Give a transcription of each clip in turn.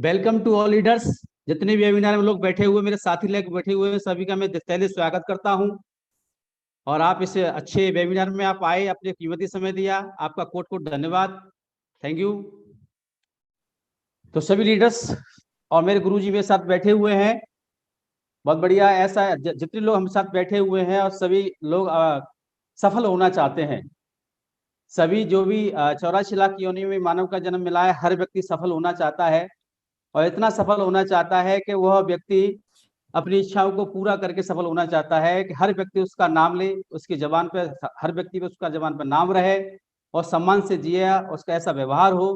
Welcome to all leaders. जितने भी webinar में लोग बैठे हुए, मेरे साथी लोग बैठे हुए हैं, सभी का मैं पहले स्वागत करता हूं। और आप इस अच्छे वेबिनार में आप आए, अपने कीमती समय दिया, आपका कोट कोट धन्यवाद, थैंक यू। तो सभी लीडर्स और मेरे गुरुजी मेरे साथ बैठे हुए हैं, बहुत बढ़िया। ऐसा जितने लोग हम साथ बैठे हुए हैं और सभी लोग सफल होना चाहते हैं। सभी जो भी 84 लाख योनियों में मानव का जन्म मिला है, हर व्यक्ति सफल होना चाहता है। और इतना सफल होना चाहता है कि वह व्यक्ति अपनी इच्छाओं को पूरा करके सफल होना चाहता है कि हर व्यक्ति उसका नाम ले, उसकी जबान पे, हर व्यक्ति पे उसका जबान पर नाम रहे और सम्मान से जिए, उसका ऐसा व्यवहार हो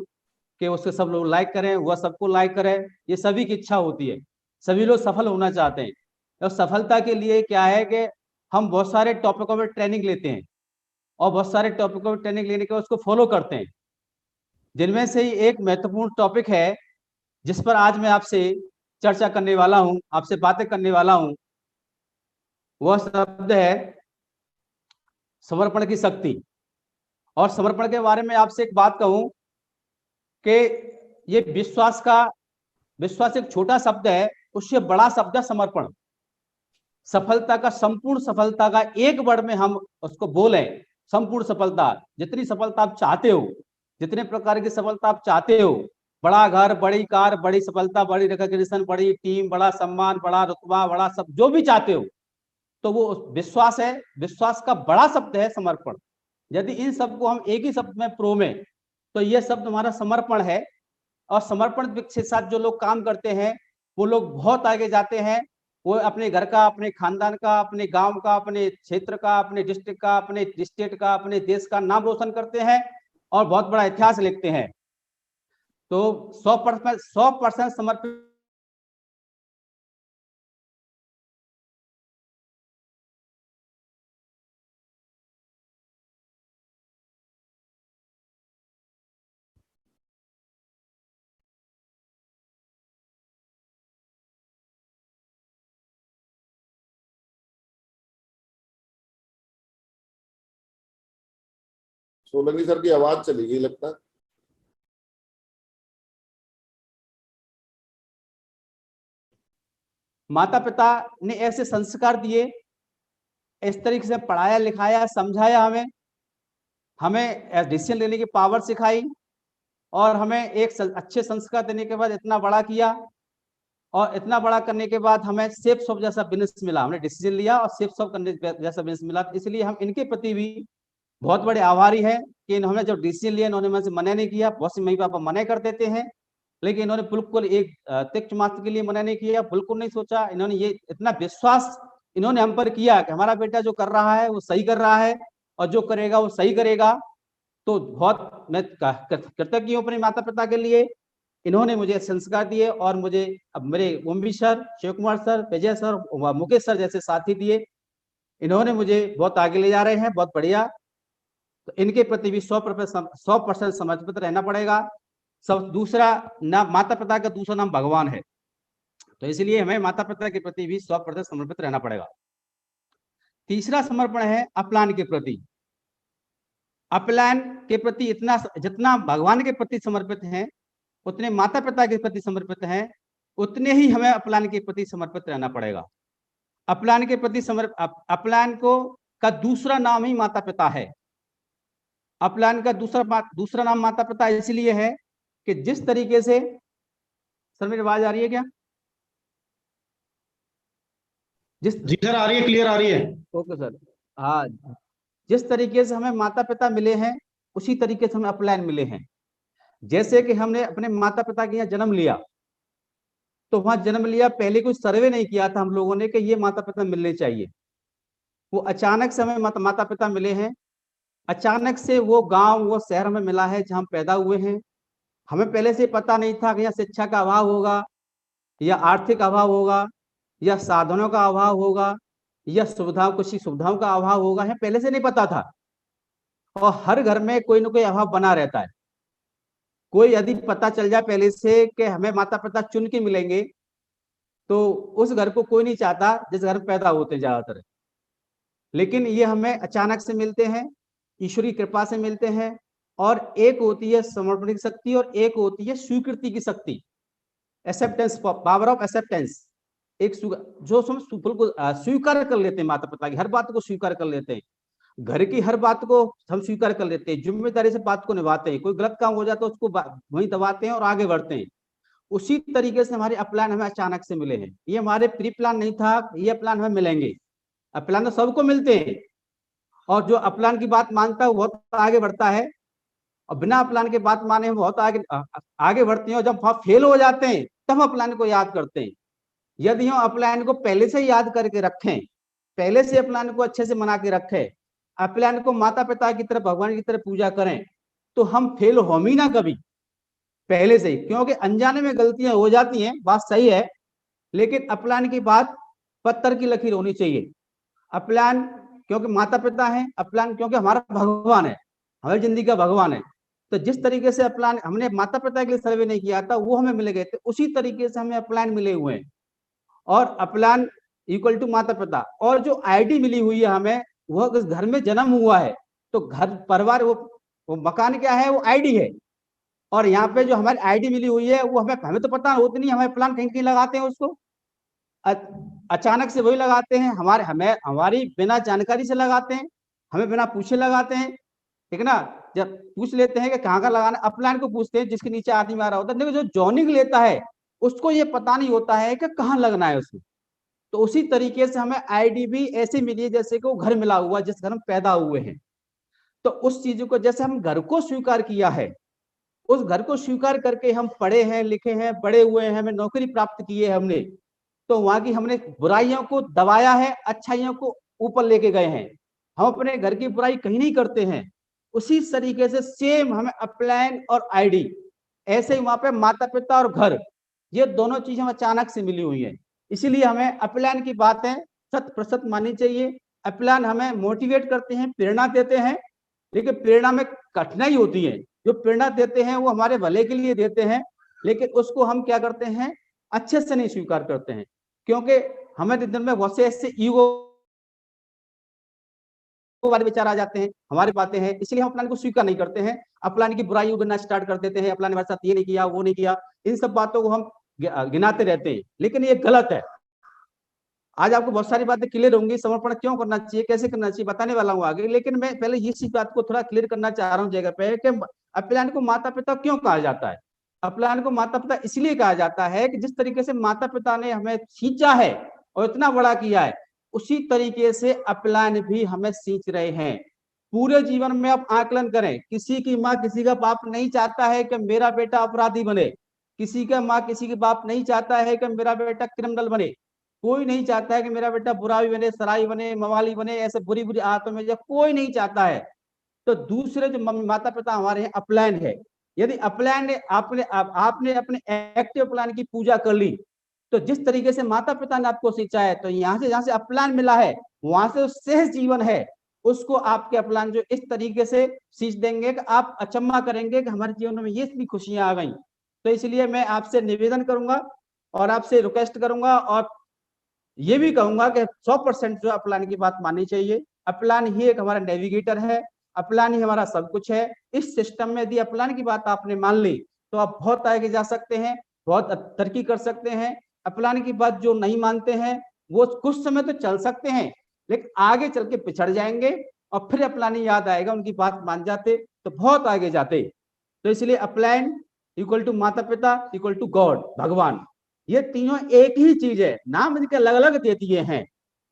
कि उसके सब लोग लाइक करें, वह सबको लाइक करे। ये सभी की इच्छा होती है, सभी लोग सफल होना चाहते हैं। और सफलता के लिए क्या है कि हम बहुत सारे टॉपिकों में ट्रेनिंग लेते हैं और बहुत सारे टॉपिकों में ट्रेनिंग लेने के बाद उसको फॉलो करते हैं। जिनमें से ही एक महत्वपूर्ण टॉपिक है जिस पर आज मैं आपसे चर्चा करने वाला हूं, आपसे बातें करने वाला हूं। वह शब्द है समर्पण की शक्ति। और समर्पण के बारे में आपसे एक बात कहूं कि ये विश्वास एक छोटा शब्द है, उससे बड़ा शब्द है समर्पण। सफलता का, संपूर्ण सफलता का एक वर्ड में हम उसको बोले, संपूर्ण सफलता। जितनी सफलता आप चाहते हो, जितने प्रकार की सफलता आप चाहते हो, बड़ा घर, बड़ी कार, बड़ी सफलता, बड़ी रिकॉग्निशन, बड़ी टीम, बड़ा सम्मान, बड़ा रुतबा, बड़ा सब जो भी चाहते हो, तो वो विश्वास है। विश्वास का बड़ा शब्द है समर्पण। यदि इन सब को हम एक ही शब्द में प्रो में, तो यह शब्द हमारा समर्पण है। और समर्पण के साथ जो लोग काम करते हैं वो लोग बहुत आगे जाते हैं। वो अपने घर का, अपने खानदान का, अपने गांव का, अपने क्षेत्र का, अपने डिस्ट्रिक्ट का, अपने स्टेट का, अपने देश का नाम रोशन करते हैं और बहुत बड़ा इतिहास लिखते हैं। तो 100% समर्पित सोलंकी सर की आवाज चली गई लगता है। माता पिता ने ऐसे संस्कार दिए, इस तरीके से पढ़ाया, लिखाया, समझाया, हमें हमें डिसीजन लेने की पावर सिखाई और हमें एक अच्छे संस्कार देने के बाद इतना बड़ा किया। और इतना बड़ा करने के बाद हमें सेफ शॉप जैसा बिजनेस मिला, हमने डिसीजन लिया और सेफ शॉप करने जैसा बिजनेस मिला। इसलिए हम इनके प्रति भी बहुत बड़े आभारी हैं कि इन्होंने जब डिसीजन लिया, इन्होंने मुझसे मना नहीं किया। बहुत से मम्मी पापा मना कर देते हैं, लेकिन इन्होंने बिल्कुल एक तिक्त मात्र के लिए मना नहीं किया, बिल्कुल नहीं सोचा। इन्होंने ये इतना विश्वास इन्होंने हम पर किया कि हमारा बेटा जो कर रहा है वो सही कर रहा है और जो करेगा वो सही करेगा। तो बहुत मैं कृतज्ञ हूँ अपने माता पिता के लिए। इन्होंने मुझे संस्कार दिए और मुझे अब मेरे ओमवी सर, शिव कुमार सर, विजय सर, मुकेश सर जैसे साथी दिए, इन्होंने मुझे बहुत आगे ले जा रहे हैं, बहुत बढ़िया। तो इनके प्रति भी 100% समर्पित रहना पड़ेगा। सब दूसरा नाम, माता पिता का दूसरा नाम भगवान है, तो इसलिए हमें माता पिता के प्रति भी 100% समर्पित रहना पड़ेगा। तीसरा समर्पण है अपलान के प्रति। अपलान के प्रति इतना, जितना भगवान के प्रति समर्पित हैं, उतने माता पिता के प्रति समर्पित हैं, उतने ही हमें अपलान के प्रति समर्पित रहना पड़ेगा। अपलान के प्रति अपलान को का दूसरा नाम ही माता पिता है। अपलान का दूसरा नाम माता पिता इसलिए है कि जिस तरीके से, सर मेरी आवाज आ रही है क्या? जी सर, आ रही है, क्लियर आ रही है। Okay sir. हाँ, जिस तरीके से हमें माता पिता मिले हैं उसी तरीके से हमें अपलाइन मिले हैं। जैसे कि हमने अपने माता पिता के यहाँ जन्म लिया, तो वहां जन्म लिया, पहले कोई सर्वे नहीं किया था हम लोगों ने कि ये माता पिता मिलने चाहिए। वो अचानक से हमें माता पिता मिले हैं। अचानक से वो गांव, वो शहर में मिला है जहां हम पैदा हुए हैं। हमें पहले से पता नहीं था कि यहाँ शिक्षा का अभाव होगा, या आर्थिक अभाव होगा, या साधनों का अभाव होगा, या कुछ सुविधाओं का अभाव होगा, हमें पहले से नहीं पता था। और हर घर में कोई ना कोई अभाव बना रहता है। कोई यदि पता चल जाए पहले से कि हमें माता पिता चुन के मिलेंगे, तो उस घर को कोई नहीं चाहता जिस घर में पैदा होते हैं ज्यादातर। लेकिन ये हमें अचानक से मिलते हैं, ईश्वरी कृपा से मिलते हैं। और एक होती है समर्पण की शक्ति और एक होती है स्वीकृति की शक्ति। एक्सेप्टेंस, पावर ऑफ एक्सेप्टेंस, एक जो बिल्कुल स्वीकार कर लेते हैं, माता पिता की हर बात को स्वीकार कर लेते हैं, घर की हर बात को हम स्वीकार कर लेते हैं, जिम्मेदारी से बात को निभाते हैं, कोई गलत काम हो जाता है उसको वहीं दबाते हैं और आगे बढ़ते हैं। उसी तरीके से हमारे अपलान हमें अचानक से मिले हैं। ये हमारे प्री प्लान नहीं था, ये अपलान हमें मिलेंगे। अपलान तो सबको मिलते हैं, और जो अपलान की बात मानता है वो बहुत आगे बढ़ता है, और बिना अपलान के बात माने हम बहुत आगे बढ़ते हैं, और जब वहां फेल हो जाते हैं तब अपलान को याद करते हैं। यदि हम अपलान को पहले से याद करके रखें, पहले से अपलान को अच्छे से मना के रखें, अपलान को माता पिता की तरह, भगवान की तरह पूजा करें, तो हम फेल हो ही ना कभी पहले से ही। क्योंकि अनजाने में गलतियां हो जाती हैं, बात सही है, लेकिन अपलान की बात पत्थर की लकीर होनी चाहिए। अपलान क्योंकि माता पिता है, अपलान क्योंकि हमारा भगवान है, हमारी जिंदगी का भगवान है। तो जिस तरीके से अपलान हमने माता पिता के लिए सर्वे नहीं किया था वो हमें मिल गए थे, उसी तरीके से हमें अपलान मिले हुए हैं। और अपलान इक्वल टू माता पिता, और जो आईडी मिली हुई है हमें, वह उस घर में जन्म हुआ है, तो घर परिवार वो मकान क्या है, वो आईडी है। और यहाँ पे जो हमारी आईडी मिली हुई है वो हमें तो पता होती नहीं, हमें प्लान कहीं कहीं लगाते हैं उसको, अचानक से वही लगाते हैं, हमारी बिना जानकारी से लगाते हैं, हमें बिना पूछे लगाते हैं, ठीक है ना। जब पूछ लेते हैं कि कहाँ का लगाना, अपलाइन को पूछते हैं जिसके नीचे आदमी आ रहा होता है, देखो जो जॉइनिंग लेता है उसको ये पता नहीं होता है कि कहाँ लगना है उसको। तो उसी तरीके से हमें आईडी भी ऐसे मिली है जैसे कि वो घर मिला हुआ, जिस घर में पैदा हुए हैं। तो उस चीज को जैसे हम घर को स्वीकार किया है, उस घर को स्वीकार करके हम पढ़े हैं, लिखे हैं, बड़े हुए हैं, हमें नौकरी प्राप्त की है हमने, तो वहां की हमने बुराइयों को दबाया है, अच्छाइयों को ऊपर लेके गए हैं। हम अपने घर की बुराई कहीं नहीं करते हैं। उसी तरीके से सेम हमें अपलाइन और आईडी, ऐसे ही वहां पे माता पिता और घर, ये दोनों चीजें हमें अचानक से मिली हुई है। इसीलिए हमें अपलाइन की बातें 100% माननी चाहिए। अपलाइन हमें मोटिवेट करते हैं, प्रेरणा देते हैं, लेकिन प्रेरणा में कठिनाई होती है। जो प्रेरणा देते हैं वो हमारे भले के लिए देते हैं, लेकिन उसको हम क्या करते हैं, अच्छे से नहीं स्वीकार करते हैं, क्योंकि हमारे दिल में बहुत से ऐसे ईगो वाले विचार आ जाते हैं, हमारी बातें हैं, इसलिए हम अपलान को स्वीकार नहीं करते हैं। अपलान की बुराई गिनना स्टार्ट कर देते हैं, अपलान ने हमारे साथ ये नहीं किया, वो नहीं किया, इन सब बातों को हम गिनाते रहते हैं, लेकिन ये गलत है। आज आपको बहुत सारी बातें क्लियर होंगी, समर्पण क्यों करना चाहिए, कैसे करना चाहिए, बताने वाला हूँ आगे। लेकिन मैं पहले इसी बात को थोड़ा क्लियर करना चाह रहा हूँ जगह पे कि अपलान को माता पिता क्यों कहा जाता है। अपलान को माता पिता इसलिए कहा जाता है कि जिस तरीके से माता पिता ने हमें सींचा है और इतना बड़ा किया है, उसी तरीके से अपलान भी हमें सींच रहे हैं। पूरे जीवन में आप आकलन करें, किसी की माँ किसी का बाप नहीं चाहता है कि मेरा बेटा अपराधी बने, किसी का माँ किसी के बाप नहीं चाहता है कि मेरा बेटा क्रिमिनल बने, कोई नहीं चाहता है कि मेरा बेटा बुराई बने, सराई बने, मवाली बने, ऐसे बुरी बुरी आदतों में जाए, कोई नहीं चाहता है। तो दूसरे जो माता पिता हमारे हैं, अपलाइन है। यदि अपलाइन ने आपने अपने एक्टिव प्लान की पूजा कर ली, तो जिस तरीके से माता पिता ने आपको सींचा है, तो जहाँ से अपलान मिला है वहां से सहज जीवन है, उसको आपके अपलान जो इस तरीके से सींच देंगे कि आप अचंभा करेंगे कि हमारे जीवन में ये इतनी खुशियां आ गई। तो इसलिए मैं आपसे निवेदन करूंगा और आपसे रिक्वेस्ट करूंगा और ये भी कहूंगा कि 100% जो अपलान की बात माननी चाहिए। अपलान ही एक हमारा नेविगेटर है, अपलान ही हमारा सब कुछ है। इस सिस्टम में यदि अपलान की बात आपने मान ली तो आप बहुत आगे जा सकते हैं, बहुत तरक्की कर सकते हैं। अपलान की बात जो नहीं मानते हैं वो कुछ समय तो चल सकते हैं, लेकिन आगे चल के पिछड़ जाएंगे और फिर अपलान ही याद आएगा, उनकी बात मान जाते तो बहुत आगे जाते। तो इसलिए अपलान इक्वल टू माता पिता इक्वल टू गॉड, भगवान, ये तीनों एक ही चीज है, नाम इनके अलग अलग दे दिए हैं।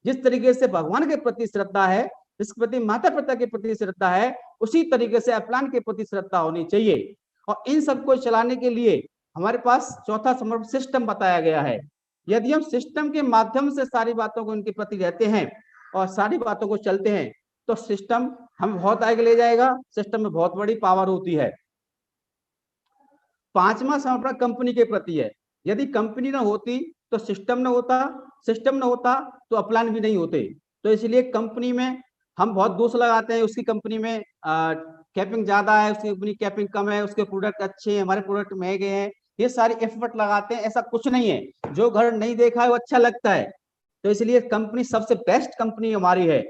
जिस तरीके से भगवान के प्रति श्रद्धा है, जिस प्रति माता पिता के प्रति श्रद्धा है, उसी तरीके से अपलान के प्रति श्रद्धा होनी चाहिए। और इन सबको चलाने के लिए हमारे पास चौथा समर्पण सिस्टम बताया गया है। यदि हम सिस्टम के माध्यम से सारी बातों को उनके प्रति रहते हैं और सारी बातों को चलते हैं, तो सिस्टम हमें बहुत आगे ले जाएगा। सिस्टम में बहुत बड़ी पावर होती है। पांचवा समर्पण कंपनी के प्रति है। यदि कंपनी ना होती तो सिस्टम ना होता, सिस्टम ना होता तो अपलान भी नहीं होते। तो इसलिए कंपनी में हम बहुत दोष लगाते हैं, उसकी कंपनी में कैपिंग ज्यादा है, उसकी कंपनी कैपिंग कम है, उसके प्रोडक्ट अच्छे हैं, हमारे प्रोडक्ट महंगे हैं, ये सारी एफर्ट लगाते हैं। ऐसा कुछ नहीं है, जो घर नहीं देखा है वो अच्छा लगता है। तो इसलिए कंपनी सबसे बेस्ट कंपनी हमारी है।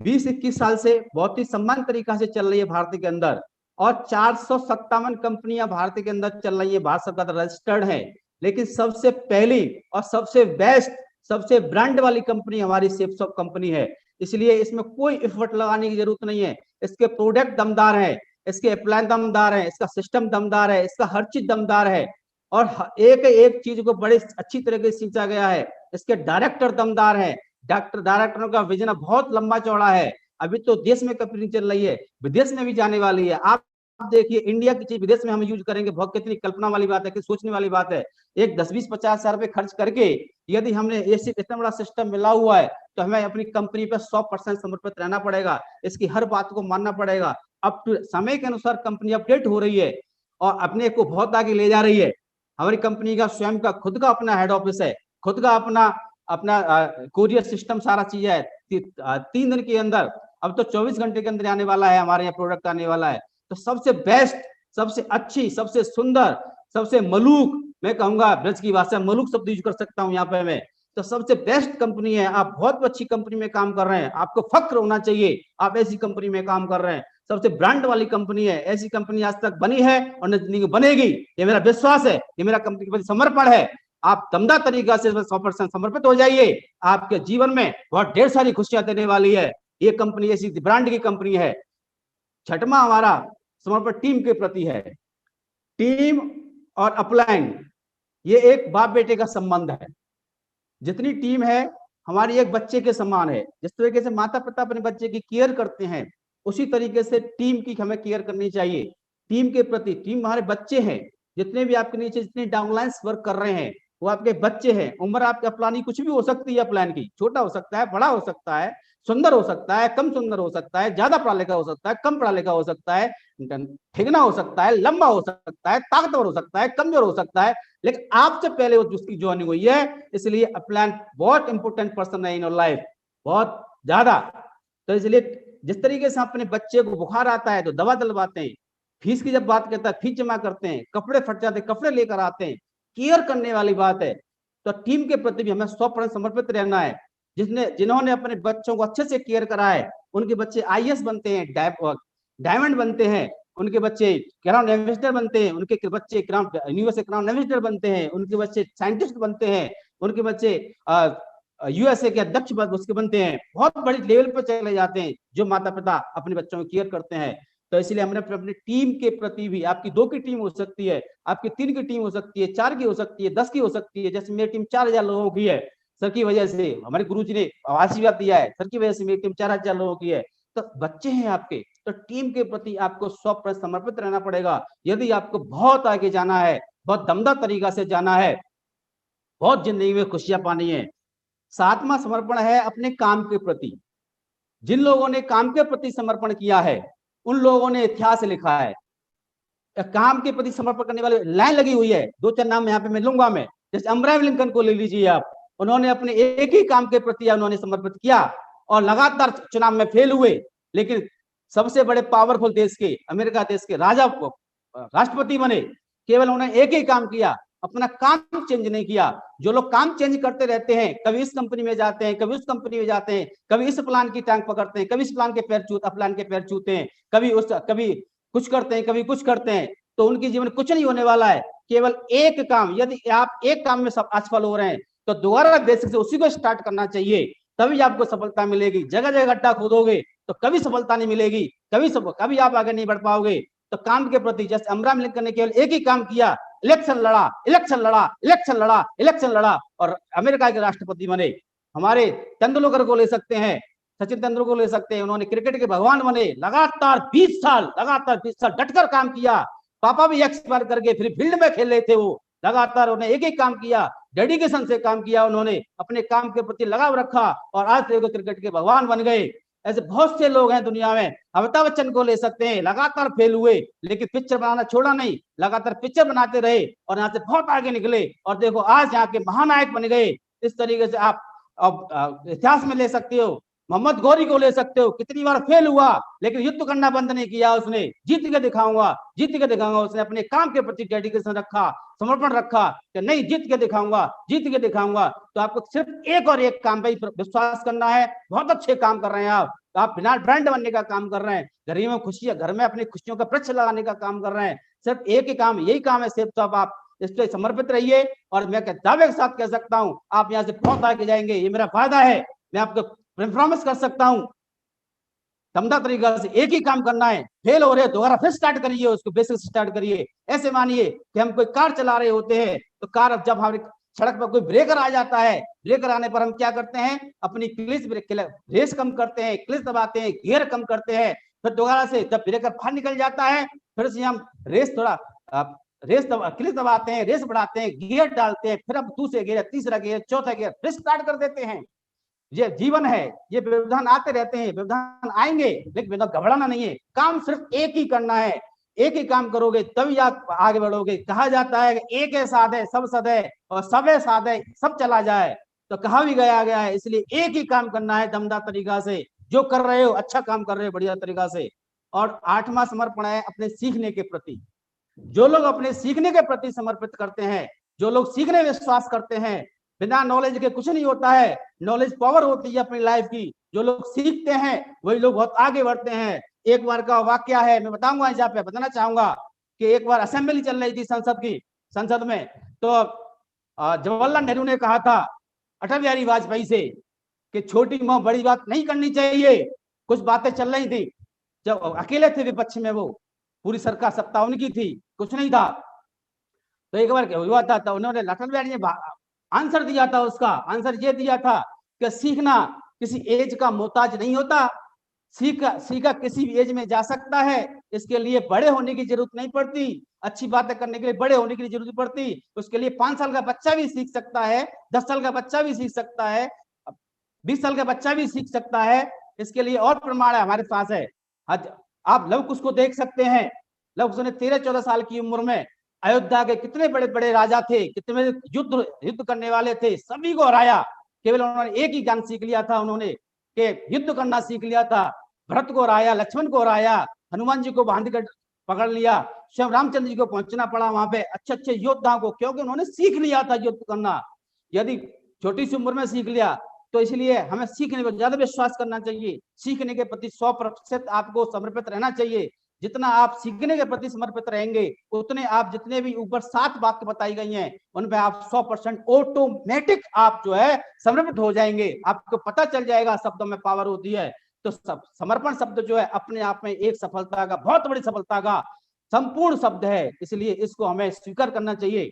20-21 साल से बहुत ही सम्मान तरीका से चल रही है भारत के अंदर, और 457 कंपनियां भारत के अंदर चल रही है, भारत सरकार रजिस्टर्ड है। लेकिन सबसे पहली और सबसे बेस्ट, सबसे ब्रांड वाली कंपनी हमारी शेफसॉफ्ट कंपनी है। इसलिए इसमें कोई एफर्ट लगाने की जरूरत नहीं है। इसके प्रोडक्ट दमदार है, इसके अप्लायंस दमदार है, इसका सिस्टम दमदार है, इसका हर चीज दमदार है, और एक एक चीज को बड़े अच्छी तरीके से सींचा गया है। इसके डायरेक्टर दमदार है, डायरेक्टरों का विजन बहुत लंबा चौड़ा है। अभी तो देश में कंपनी चल रही है, विदेश में भी जाने वाली है। आप देखिए, इंडिया की चीज विदेश में हम यूज करेंगे, बहुत कितनी कल्पना वाली बात है, कि सोचने वाली बात है। एक 10-20-50 हजार रुपए खर्च करके यदि हमने इतना बड़ा सिस्टम मिला हुआ है, तो हमें अपनी कंपनी पर 100% समर्पित रहना पड़ेगा। इसकी हर बात को मानना पड़ेगा। अब समय के अनुसार कंपनी अपडेट हो रही है और अपने को बहुत आगे ले जा रही है। हमारी कंपनी का स्वयं का खुद का अपना हेड ऑफिस है, खुद का अपना कोरियर सिस्टम, सारा चीज है। 3 दिन के अंदर, अब तो 24 घंटे के अंदर आने वाला है, हमारे यहाँ प्रोडक्ट आने वाला है। तो सबसे बेस्ट, सबसे अच्छी, सबसे सुंदर, सबसे मलूक, मैं कहूंगा ब्रज की भाषा मलूक शब्द यूज कर सकता हूं यहाँ पे मैं, तो सबसे बेस्ट कंपनी है। आप बहुत अच्छी कंपनी में काम कर रहे हैं, आपको फक्र होना चाहिए, आप ऐसी कंपनी में काम कर रहे हैं। सबसे ब्रांड वाली कंपनी है, ऐसी कंपनी आज तक बनी है और न बनेगी, ये मेरा विश्वास है, ये मेरा कंपनी के प्रति समर्पण है। आप दमदार तरीका से 100% समर्पित हो जाइए, आपके जीवन में बहुत ढेर सारी खुशियां देने वाली है। ये कंपनी ऐसी ब्रांड की कंपनी है। छठवां हमारा समर्पण टीम के प्रति है। टीम और अपलाइन, ये एक बाप बेटे का संबंध है। जितनी टीम है हमारी एक बच्चे के समान है। जिस तरीके से माता पिता अपने बच्चे की केयर करते हैं, उसी तरीके से टीम की हमें केयर करनी चाहिए। टीम के प्रति, टीम हमारे बच्चे हैं। जितने भी आपके नीचे जितने डाउनलाइंस वर्क कर रहे हैं, वो आपके बच्चे हैं। उम्र आपके अपलानी कुछ भी हो सकती है, अपलाइन की छोटा हो सकता है, बड़ा हो सकता है, सुंदर हो सकता है, कम सुंदर हो सकता है, ज्यादा पढ़ा लिखा हो सकता है, कम पढ़ा लिखा हो सकता है, ठिगना हो सकता है, लंबा हो सकता है, ताकतवर हो सकता है, कमजोर हो सकता है, लेकिन आपसे पहले उसकी ज्वाइनिंग हुई है। इसलिए अपलाइन बहुत इंपोर्टेंट पर्सन है इन योर लाइफ, बहुत ज्यादा। तो इसलिए जिस तरीके से अपने बच्चे को बुखार आता है तो दवा दिलवाते हैं, फीस की जब बात करता है फीस जमा करते हैं, कपड़े फट जाते हैं कपड़े लेकर आते हैं, केयर करने वाली बात है। तो टीम के प्रति भी हमें 100% समर्पित रहना है। जिन्होंने अपने बच्चों को अच्छे से केयर करा है, उनके बच्चे आईएएस बनते हैं, डायमंड बनते हैं, उनके बच्चे क्राउन एम्बेसडर बनते हैं, उनके बच्चे यूनिवर्सिटी क्राउन एम्बेसडर बनते हैं, उनके बच्चे साइंटिस्ट बनते हैं, उनके बच्चे यूएसए के अध्यक्ष उसके बनते हैं, बहुत बड़ी लेवल पर चले जाते हैं, जो माता पिता अपने बच्चों को केयर करते हैं। तो इसलिए हमने अपनी टीम के प्रति भी, आपकी 2 की टीम हो सकती है, आपकी 3 की टीम हो सकती है, 4 की हो सकती है, 10 की हो सकती है। जैसे मेरी टीम 4000 लोगों की है, सर की वजह से, हमारे गुरुजी ने आशीर्वाद दिया है, सर की वजह से मेरी टीम 4000 लोगों की है। तो बच्चे हैं आपके, तो टीम के प्रति आपको 100% समर्पित रहना पड़ेगा। यदि आपको बहुत आगे जाना है, बहुत दमदार तरीका से जाना है, बहुत जिंदगी में खुशियां पानी है। 7वां समर्पण है अपने काम के प्रति। जिन लोगों ने काम के प्रति समर्पण किया है, उन लोगों ने इतिहास लिखा है। काम के प्रति समर्पण करने वाले लाइन लगी हुई है, 2-4 नाम यहाँ पे मैं लूंगा मैं। जैसे अब्राहम लिंकन को ले लीजिए आप, उन्होंने अपने एक ही काम के प्रति उन्होंने समर्पित किया और लगातार चुनाव में फेल हुए, लेकिन सबसे बड़े पावरफुल देश के, अमेरिका देश के राष्ट्रपति बने। केवल उन्होंने एक ही काम किया, अपना काम चेंज नहीं किया। जो लोग काम चेंज करते रहते हैं, कभी इस कंपनी में जाते हैं, कभी उस कंपनी में जाते हैं, कभी इस प्लान की टांग पकड़ते हैं, कभी इस प्लान के पैर छूते हैं, कभी कुछ करते हैं, कभी कुछ करते हैं, तो उनके जीवन कुछ नहीं होने वाला है। केवल एक काम, यदि आप एक काम में सब असफल हो रहे हैं, तो दोबारा बेसिक से उसी को स्टार्ट करना चाहिए, तभी आपको सफलता मिलेगी। जगह जगह गड्ढा खोदोगे तो कभी सफलता नहीं मिलेगी, कभी आप आगे नहीं बढ़ पाओगे। तो काम के प्रति, जैसे अब्राहम लिंकन ने केवल एक ही काम किया, इलेक्शन लड़ा, इलेक्शन लड़ा, इलेक्शन लड़ा, इलेक्शन लड़ा और अमेरिका के राष्ट्रपति बने। हमारे तेंदुलकर को ले सकते हैं, सचिन तेंदुलकर को ले सकते हैं, उन्होंने क्रिकेट के भगवान बने। लगातार 20 साल डटकर काम किया। पापा भी एक्सपायर करके फिर फील्ड में खेल रहे थे, वो लगातार उन्होंने एक ही काम किया, डेडिकेशन से काम किया, उन्होंने अपने काम के प्रति लगाव रखा और आज देखो क्रिकेट के भगवान बन गए। ऐसे बहुत से लोग हैं दुनिया में। अमिताभ बच्चन को ले सकते हैं, लगातार फेल हुए लेकिन पिक्चर बनाना छोड़ा नहीं, लगातार पिक्चर बनाते रहे और यहाँ से बहुत आगे निकले और देखो आज यहाँ के महानायक बन गए। इस तरीके से आप इतिहास में ले सकते हो। मोहम्मद गौरी को ले सकते हो, कितनी बार फेल हुआ लेकिन युद्ध करना बंद नहीं किया, उसने जीत के दिखाऊंगा, जीत के दिखाऊंगा। उसने अपने काम के प्रति डेडिकेशन रखा, समर्पण रखा कि नहीं जीत के दिखाऊंगा, जीत के दिखाऊंगा। तो आपको सिर्फ एक और एक काम पे विश्वास करना है। बहुत अच्छे काम कर रहे हैं आप बिना ब्रांड बनने का काम कर रहे हैं, गरीबों खुशियां, घर में अपनी खुशियों का वृक्ष लगाने का काम कर रहे हैं। सिर्फ एक ही काम, यही काम है सिर्फ। तो आप इस पे समर्पित रहिए। और मैं दावे के साथ कह सकता हूं, आप यहां से बहुत आगे जाएंगे, ये मेरा वादा है। मैं आपको प्रॉमिस कर सकता हूं, दमदार तरीका से एक ही काम करना है। फेल हो रहे दोबारा फिर स्टार्ट करिए, उसको बेसिक स्टार्ट करिए। ऐसे मानिए कि हम कोई कार चला रहे होते हैं, तो कार जब हमारे सड़क पर कोई ब्रेकर आ जाता है, ब्रेकर आने पर हम क्या करते हैं, अपनी क्लिच ब्रेक रेस कम करते हैं, क्लिच दबाते हैं, गियर कम करते हैं, फिर दोबारा से जब ब्रेकर बाहर निकल जाता है, फिर से हम रेस थोड़ा क्लिच दबाते हैं, रेस बढ़ाते हैं, गियर डालते हैं, फिर अब दूसरे गियर, तीसरा गियर, चौथा गियर, फिर स्टार्ट कर देते हैं। ये जीवन है, ये व्यवधान आते रहते हैं, व्यवधान आएंगे, लेकिन घबराना नहीं है। काम सिर्फ एक ही करना है, एक ही काम करोगे तभी आप आगे बढ़ोगे। कहा जाता है कि एक है साध है सब सद है, और सब है साध है सब चला जाए, तो कहा भी गया है। इसलिए एक ही काम करना है दमदार तरीका से। जो कर रहे हो अच्छा काम कर रहे हो बढ़िया तरीका से। और 8वां समर्पण है अपने सीखने के प्रति। जो लोग अपने सीखने के प्रति समर्पित करते हैं, जो लोग सीखने में विश्वास करते हैं, बिना नॉलेज के कुछ नहीं होता है, नॉलेज पावर होती है अपनी लाइफ की। जो लोग सीखते हैं वही लोग बहुत आगे बढ़ते हैं। एक बार का वाक्य है, मैं बताऊंगा, यहाँ पे बताना चाहूंगा कि एक बार असेंबली चल रही थी संसद में, तो जवाहरलाल नेहरू ने कहा था अटल बिहारी वाजपेयी से कि छोटी मोह बड़ी बात नहीं करनी चाहिए। कुछ बातें चल रही थी, जब अकेले थे विपक्ष में, वो पूरी सरकार सत्ता उनकी थी, कुछ नहीं था। तो एक बार हुआ था, तो उन्होंने अटल बिहारी ने आंसर दिया था। उसका आंसर ये दिया था कि सीखना किसी एज का मोहताज नहीं होता, सीखा किसी भी एज में जा सकता है। इसके लिए बड़े होने की जरूरत नहीं पड़ती, अच्छी बातें करने के लिए बड़े होने की जरूरत पड़ती। उसके लिए 5 साल का बच्चा भी सीख सकता है, 10 साल का बच्चा भी सीख सकता है, 20 साल का बच्चा भी सीख सकता है। इसके लिए और प्रमाण है हमारे पास है। आप लव कुश को देख सकते हैं। लव कुश ने 13-14 साल की उम्र में अयोध्या के कितने बड़े बड़े राजा थे, कितने युद्ध करने वाले थे, सभी को हराया। केवल उन्होंने एक ही ज्ञान सीख लिया था, उन्होंने कि युद्ध करना सीख लिया था। भरत को हराया, लक्ष्मण को हराया, हनुमान जी को बांध कर पकड़ लिया, श्री रामचंद्र जी को पहुंचना पड़ा वहां पे अच्छे अच्छे योद्धाओं को, क्योंकि उन्होंने सीख लिया था युद्ध करना। यदि छोटी सी उम्र में सीख लिया, तो इसलिए हमें सीखने पर ज्यादा विश्वास करना चाहिए। सीखने के प्रति 100% आपको समर्पित रहना चाहिए। जितना आप सीखने के प्रति समर्पित रहेंगे, उतने आप जितने भी ऊपर 7 वाक्य बताई गई हैं, उन पे आप 100% ऑटोमेटिक आप जो है समर्पित हो जाएंगे। आपको पता चल जाएगा शब्दों में पावर होती है। तो समर्पण शब्द जो है अपने आप में एक सफलता का, बहुत बड़ी सफलता का संपूर्ण शब्द है। इसलिए इसको हमें स्वीकार करना चाहिए।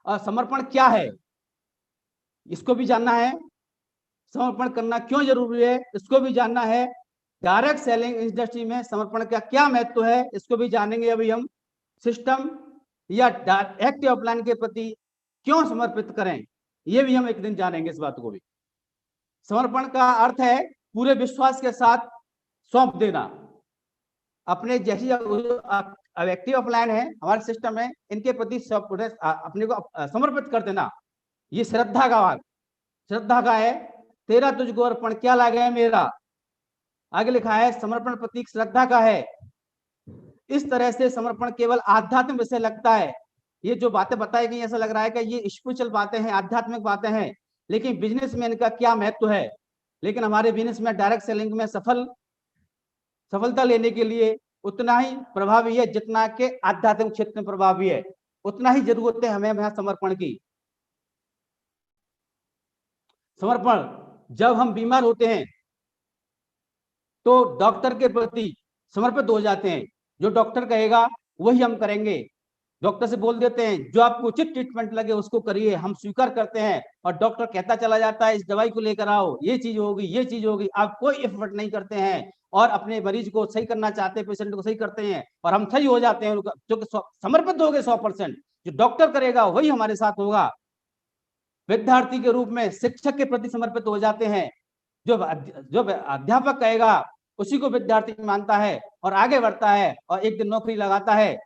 और समर्पण क्या है, इसको भी जानना है। समर्पण करना क्यों जरूरी है, इसको भी जानना है। डायरेक्ट सेलिंग इंडस्ट्री में समर्पण का क्या महत्व है, इसको भी जानेंगे अभी हम। सिस्टम या एक्टिव अपलाइन के प्रति क्यों समर्पित करें, ये भी हम एक दिन जानेंगे इस बात को भी। समर्पण का अर्थ है पूरे विश्वास के साथ सौंप देना। अपने जैसी एक्टिव अपलाइन है, हमारे सिस्टम है, इनके प्रति अपने को समर्पित कर देना। ये श्रद्धा का भाग, श्रद्धा का है। तेरा तुझको अर्पण क्या लागे मेरा, आगे लिखा है समर्पण प्रतीक श्रद्धा का है। इस तरह से समर्पण केवल आध्यात्मिक विषय लगता है। ये जो बातें बताई गई ऐसा लग रहा है कि ये स्पिरिचुअल बातें हैं, आध्यात्मिक बातें हैं, लेकिन बिजनेस में इनका क्या महत्व है। लेकिन हमारे बिजनेस में डायरेक्ट सेलिंग में सफलता लेने के लिए उतना ही प्रभावी है जितना के आध्यात्मिक क्षेत्र में प्रभावी है। उतना ही जरूरत है हमें यहाँ समर्पण की। समर्पण, जब हम बीमार होते हैं तो डॉक्टर के प्रति समर्पित हो जाते हैं। जो डॉक्टर कहेगा वही हम करेंगे। डॉक्टर से बोल देते हैं जो आपको उचित ट्रीटमेंट लगे उसको करिए, हम स्वीकार करते हैं। और डॉक्टर कहता चला जाता है इस दवाई को लेकर आओ, ये चीज होगी, ये चीज होगी। आप कोई एफर्ट नहीं करते हैं और अपने मरीज को सही करना चाहते हैं, पेशेंट को सही करते हैं और हम सही हो जाते हैं। जो समर्पित हो गए 100%, जो डॉक्टर करेगा वही हमारे साथ होगा। विद्यार्थी के रूप में शिक्षक के प्रति समर्पित हो जाते हैं। जो अध्यापक कहेगा उसी को विद्यार्थी मानता है और आगे बढ़ता है और एक दिन नौकरी लगाता है।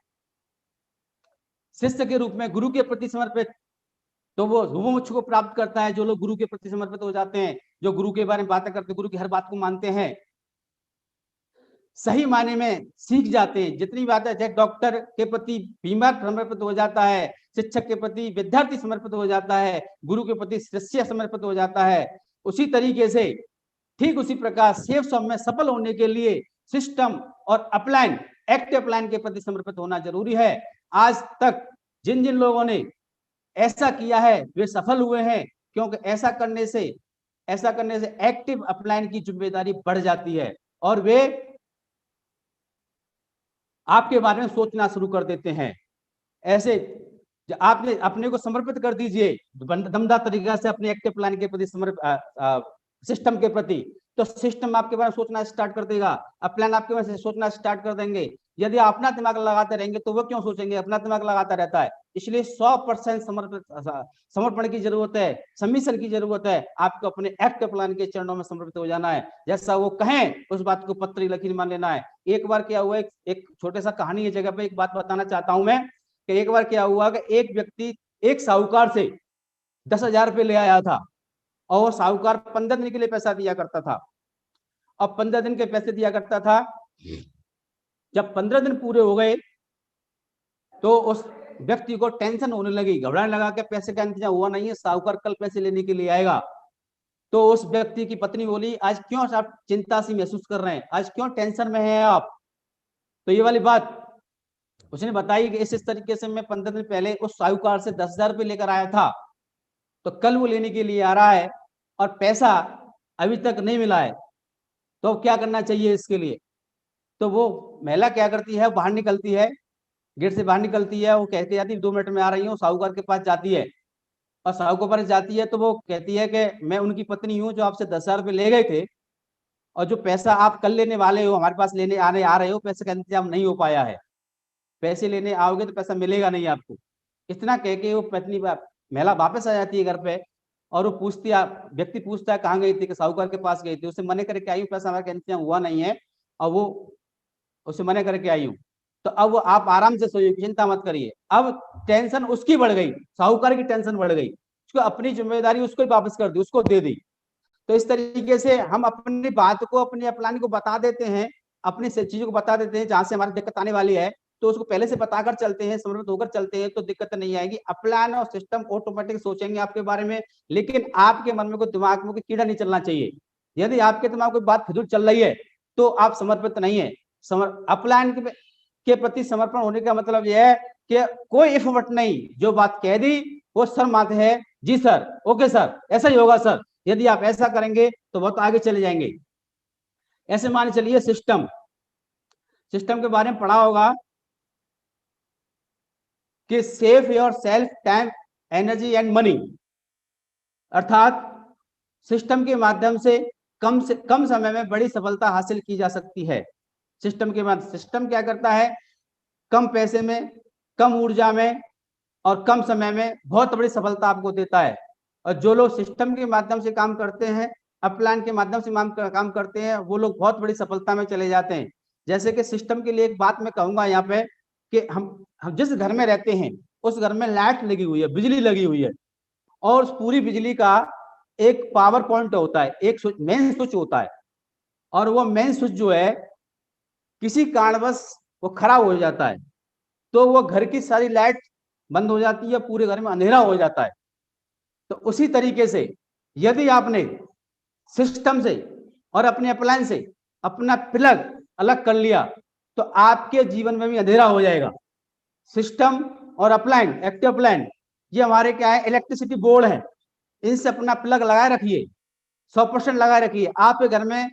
शिष्य के रूप में गुरु के प्रति समर्पित, तो वो मोक्ष को प्राप्त करता है। जो लोग गुरु के प्रति समर्पित हो जाते हैं, जो गुरु के बारे में बातें करते हैं, गुरु की हर बात को मानते हैं, सही मायने में सीख जाते हैं। जितनी बातें, जैसे डॉक्टर के प्रति बीमार समर्पित हो जाता है, शिक्षक के प्रति विद्यार्थी समर्पित हो जाता है, गुरु के प्रति शिष्य समर्पित हो जाता है, उसी तरीके से ठीक उसी प्रकार सेव सब में सफल होने के लिए सिस्टम और अपलाइन, एक्टिव अपलाइन के प्रति समर्पित होना जरूरी है। आज तक जिन जिन लोगों ने ऐसा किया है वे सफल हुए हैं, क्योंकि ऐसा करने से एक्टिव अपलाइन की जिम्मेदारी बढ़ जाती है और वे आपके बारे में सोचना शुरू कर देते हैं। ऐसे आपने अपने को समर्पित कर दीजिए दमदार तरीका से अपने एक्टिव प्लान के प्रति सिस्टम के प्रति, तो सिस्टम आपके बारे में सोचना स्टार्ट कर देगा, प्लान आपके बारे में सोचना स्टार्ट कर देंगे। यदि अपना दिमाग लगाते रहेंगे तो वो क्यों सोचेंगे, अपना दिमाग लगाता रहता है। इसलिए 100% समर्पण की जरूरत है, सबमिशन की जरूरत है। आपको अपने एक्टिव प्लान के चरणों में समर्पित हो जाना है, जैसा वो कहें उस बात को पत्री लकीर मान लेना है। एक बार क्या हुआ, एक छोटे सा कहानी की जगह पे एक बात बताना चाहता हूं मैं, कि एक बार क्या हुआ कि एक व्यक्ति एक साहूकार से 10,000 रुपये ले आया था और वो साहूकार 15 दिन के लिए पैसा दिया करता था। अब 15 दिन के पैसे दिया करता था, जब 15 दिन पूरे हो गए तो उस व्यक्ति को टेंशन होने लगी, घबराने लगा कि पैसे का इंतजाम हुआ नहीं है, साहूकार कल पैसे लेने के लिए आएगा। तो उस व्यक्ति की पत्नी बोली, आज क्यों आप चिंता सी महसूस कर रहे हैं, आज क्यों टेंशन में हैं आप। तो ये वाली बात उसने बताई कि इस तरीके से मैं 15 दिन पहले उस साहूकार से 10,000 रुपये लेकर आया था, तो कल वो लेने के लिए आ रहा है और पैसा अभी तक नहीं मिला है, तो क्या करना चाहिए इसके लिए। तो वो महिला क्या करती है, बाहर निकलती है, गेट से बाहर निकलती है, वो कहती जाती 2 मिनट में आ रही हूँ, साहूकार के पास जाती है और साहूकार के पास जाती है तो वो कहती है कि मैं उनकी पत्नी हूँ जो आपसे 10,000 रुपये ले गए थे और जो पैसा आप कल लेने वाले हो, हमारे पास लेने आ रहे हो, पैसे का इंतजाम नहीं हो पाया है, पैसे लेने आओगे तो पैसा मिलेगा नहीं आपको। इतना कह के वो पत्नी महिला वापस आ जाती है घर पे और वो पूछती है, व्यक्ति पूछता है कहाँ गई थी, कि साहूकार के पास गई थी, उससे मने करके आई हूँ, पैसा हमारा इंतजाम हुआ नहीं है और वो उसे मने करके आई हूँ। तो अब वो आप आराम से सोइए, चिंता मत करिए। अब टेंशन उसकी बढ़ गई, साहूकार की टेंशन बढ़ गई, उसको अपनी जिम्मेदारी उसको ही वापस कर दी, उसको दे दी। तो इस तरीके से हम अपनी बात को, अपने प्लान को बता देते हैं, अपनी चीजों को बता देते हैं जहां से हमारी दिक्कत आने वाली है, तो उसको पहले से बताकर चलते हैं, समर्पित होकर चलते हैं, तो दिक्कत नहीं आएगी। अपलान और सिस्टम ऑटोमेटिक सोचेंगे आपके बारे में, लेकिन आपके मन में कोई दिमाग में कोई कीड़ा नहीं चलना चाहिए। यदि आपके दिमाग कोई बात फिजूल चल रही है तो आप समर्पित नहीं है। अपलान के प्रति समर्पण होने का मतलब यह है कि कोई इफ बट नहीं, जो बात कह दी वो सर माथे है, जी सर, ओके सर, ऐसा ही होगा सर। यदि आप ऐसा करेंगे तो बहुत आगे चले जाएंगे। ऐसे मान चलिए सिस्टम के बारे में पढ़ा होगा कि save your self time, energy and money, अर्थात सिस्टम के माध्यम से कम समय में बड़ी सफलता हासिल की जा सकती है। सिस्टम क्या करता है, कम पैसे में, कम ऊर्जा में और कम समय में बहुत बड़ी सफलता आपको देता है। और जो लोग सिस्टम के माध्यम से काम करते हैं, अपलान के माध्यम से काम करते हैं, वो लोग बहुत बड़ी सफलता में चले जाते हैं। जैसे कि सिस्टम के लिए एक बात मैं कहूंगा यहाँ पे, कि हम जिस घर में रहते हैं उस घर में लाइट लगी हुई है, बिजली लगी हुई है, और उस पूरी बिजली का एक पावर पॉइंट होता है, एक मेन स्विच होता है, और वो मेन स्विच जो है किसी कारणवश वो खराब हो जाता है तो वो घर की सारी लाइट बंद हो जाती है, पूरे घर में अंधेरा हो जाता है। तो उसी तरीके से यदि आपने सिस्टम से और अपने अप्लायंस से अपना प्लग अलग कर लिया तो आपके जीवन में भी अंधेरा हो जाएगा। सिस्टम और अप्लायंस, एक्टिव अप्लायंस, ये हमारे क्या है, इलेक्ट्रिसिटी बोर्ड है, इनसे अपना प्लग लगाए रखिए, 100% लगाए रखिए। आपके घर में,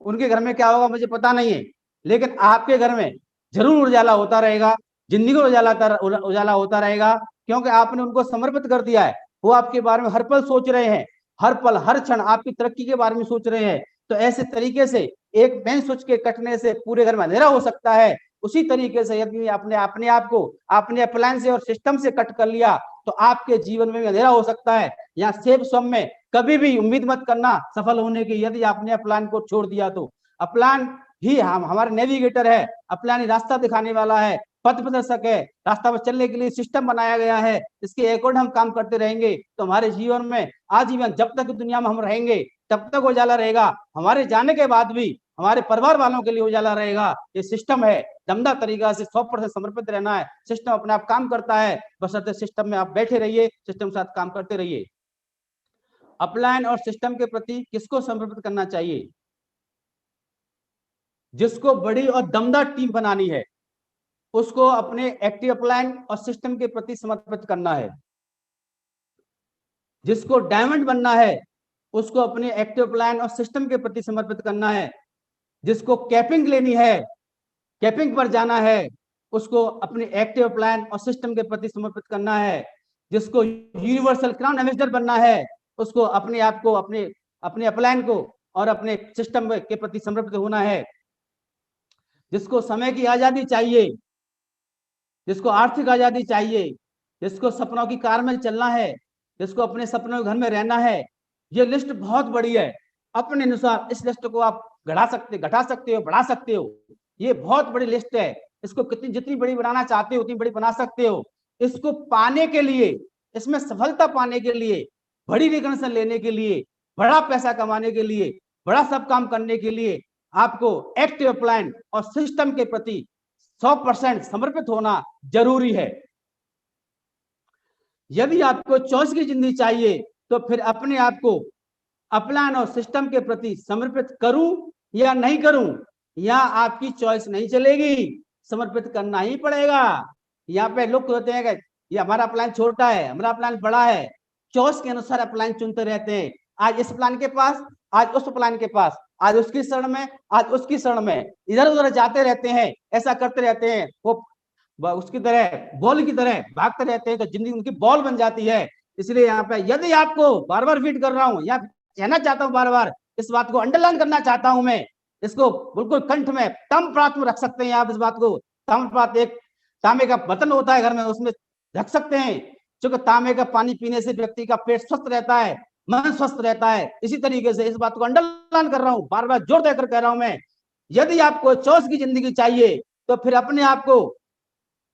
उनके घर में क्या होगा मुझे पता नहीं है, लेकिन आपके घर में जरूर उजाला होता रहेगा, जिंदगी में उजाला होता रहेगा, क्योंकि आपने उनको समर्पित कर दिया है। वो आपके बारे में हर पल सोच रहे हैं, हर पल हर क्षण आपकी तरक्की के बारे में सोच रहे हैं। तो ऐसे तरीके से एक मेन स्विच के कटने से पूरे घर में अंधेरा हो सकता है। उसी तरीके से यदि आपने अपने आप को अपने अप्लायंस से और सिस्टम से कट कर लिया तो आपके जीवन में भी अंधेरा हो सकता है। यहाँ सेफ स्वम में कभी भी उम्मीद मत करना सफल होने की, यदि आपने अपलान को छोड़ दिया तो। अपलान ही हमारे नेविगेटर है, अपलान ही रास्ता दिखाने वाला है, पथ प्रदर्शक है, रास्ता पर चलने के लिए सिस्टम बनाया गया है। इसके अकॉर्डिंग हम काम करते रहेंगे तो हमारे जीवन में आजीवन, जब तक दुनिया में हम रहेंगे तब तक उजाला रहेगा, हमारे जाने के बाद भी हमारे परिवार वालों के लिए उजाला रहेगा। ये सिस्टम है, दमदार तरीका से 100% समर्पित रहना है। सिस्टम अपने आप काम करता है, बशर्ते सिस्टम में आप बैठे रहिए, सिस्टम के साथ काम करते रहिए। अपलायन और सिस्टम के प्रति किसको समर्पित करना चाहिए? जिसको बड़ी और दमदार टीम बनानी है उसको अपने एक्टिव प्लान और सिस्टम के प्रति समर्पित करना है। जिसको डायमंड बनना है उसको अपने एक्टिव प्लान और सिस्टम के प्रति समर्पित करना है। जिसको कैपिंग लेनी है, कैपिंग पर जाना है, उसको अपने एक्टिव प्लान और सिस्टम के प्रति समर्पित करना है। जिसको यूनिवर्सल क्राउन एम्बेसडर बनना है उसको अपने आप को, अपने प्लान को और अपने सिस्टम के प्रति समर्पित होना है। जिसको समय की आजादी चाहिए, जिसको आर्थिक आजादी चाहिए, जिसको सपनों की कार में चलना है, जिसको अपने सपनों के घर में रहना है। ये लिस्ट बहुत बड़ी है, अपने अनुसार इस लिस्ट को आप घटा सकते हो, बढ़ा सकते हो। ये बहुत बड़ी लिस्ट है, इसको जितनी बड़ी बनाना चाहते हो उतनी बड़ी बना सकते हो। इसको पाने के लिए, इसमें सफलता पाने के लिए, बड़ी रिकॉग्निशन लेने के लिए, बड़ा पैसा कमाने के लिए, बड़ा सब काम करने के लिए आपको एक्टिव प्लान और सिस्टम के प्रति 100% समर्पित होना जरूरी है। यदि आपको चॉइस की जिंदगी चाहिए तो फिर अपने आप को प्लान और सिस्टम के प्रति समर्पित करूं या नहीं करूं, यहाँ आपकी चॉइस नहीं चलेगी, समर्पित करना ही पड़ेगा। यहाँ पे लोग कहते हैं कि ये हमारा प्लान छोटा है, हमारा प्लान बड़ा है, चॉइस के अनुसार प्लान चुनते रहते हैं। आज इस प्लान के पास, आज उस प्लान के पास, आज उसकी शरण में, आज उसकी शरण में, इधर उधर जाते रहते हैं, ऐसा करते रहते हैं। वो उसकी तरह, बॉल की तरह भागते रहते हैं तो जिंदगी उनकी बॉल बन जाती है। इसलिए यहाँ पे यदि आपको बार बार फीड कर रहा हूँ या कहना चाहता हूँ, बार बार इस बात को अंडरलाइन करना चाहता हूं मैं, इसको बिल्कुल कंठ में तम प्रात में रख सकते हैं आप। इस बात को, तम प्रात एक तांबे का बर्तन होता है घर में, उसमें रख सकते हैं, क्योंकि तांबे का पानी पीने से व्यक्ति का पेट स्वस्थ रहता है, मन स्वस्थ रहता है। इसी तरीके से इस बात को अंडरलाइन कर रहा हूं, बार बार जोर देकर कह रहा हूं मैं, यदि आपको चॉइस की जिंदगी चाहिए तो फिर अपने आप को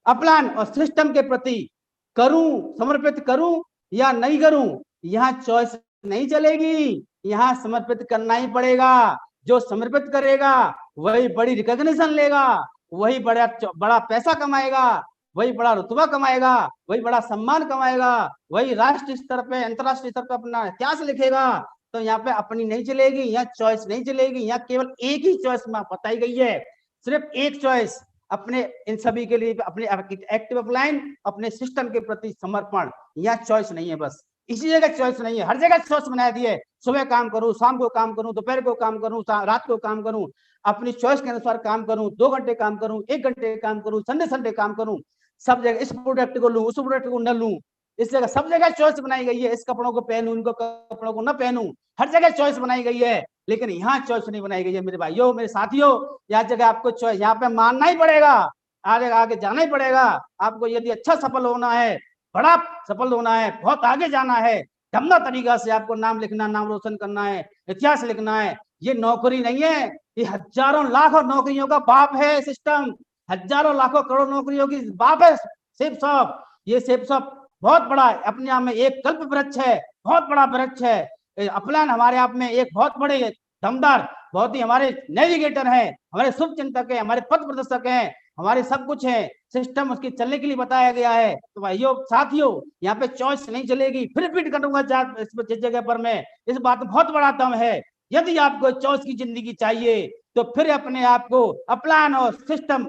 प्लान और सिस्टम के प्रति समर्पित करूं या नहीं करूं, यहाँ चॉइस नहीं चलेगी, यहाँ समर्पित करना ही पड़ेगा। जो समर्पित करेगा वही बड़ी रिकॉग्निशन लेगा, वही बड़ा पैसा कमाएगा, वही बड़ा रुतबा कमाएगा, वही बड़ा सम्मान कमाएगा, वही राष्ट्रीय स्तर पे, अंतरराष्ट्रीय स्तर पे अपना इतिहास लिखेगा। तो यहाँ पे अपनी नहीं चलेगी, यहाँ चॉइस नहीं चलेगी, यहाँ केवल एक ही चॉइस बताई गई है, सिर्फ एक चॉइस, अपने इन सभी के लिए अपने एक्टिव प्लान, अपने सिस्टम के प्रति समर्पण। यहाँ चॉइस नहीं है, बस इसी जगह चॉइस नहीं है, हर जगह चॉइस बना दी है। सुबह काम करूं, शाम को काम करूं, दोपहर को काम करूं, रात को काम करूं, अपनी चॉइस के अनुसार काम करूं, 2 घंटे काम करूं, 1 घंटे काम करूं, संडे काम करूं, सब जगह इस प्रोडक्ट को लूं, उस प्रोडक्ट को न लूं, इस जगह सब जगह चॉइस बनाई गई है। इस कपड़ों को पहनूं, उनको कपड़ों को न पहनूं, हर जगह चॉइस बनाई गई है। लेकिन यहाँ चॉइस नहीं बनाई गई है मेरे भाइयों, मेरे साथियों। यहाँ जगह आपको चॉइस, यहाँ पे मानना ही पड़ेगा, आगे जाना ही पड़ेगा आपको। यदि अच्छा सफल होना है, बड़ा सफल होना है, बहुत आगे जाना है, दमदार तरीका से आपको नाम लिखना, नाम रोशन करना है, इतिहास लिखना है। ये नौकरी नहीं है, ये हजारों लाखों नौकरियों का बाप है सिस्टम, हजारों लाखों करोड़ नौकरियों की बाप है सेफ शॉप। ये सेफ शॉप बहुत बड़ा अपने आप में एक कल्प वृक्ष है, बहुत बड़ा वृक्ष है। अपलान हमारे आप में एक बहुत बड़े दमदार, बहुत ही हमारे नेविगेटर हैं, हमारे शुभ चिंतक हैं, हमारे पथ प्रदर्शक हैं, हमारे सब कुछ है, सिस्टम उसके चलने के लिए बताया गया है। तो भाइयों साथियों, यहाँ पे चॉइस नहीं चलेगी। फिर रिपीट करूंगा जिस जगह पर मैं, इस बात में बहुत बड़ा दम है। यदि आपको चॉइस की जिंदगी चाहिए तो फिर अपने आप को प्लान और सिस्टम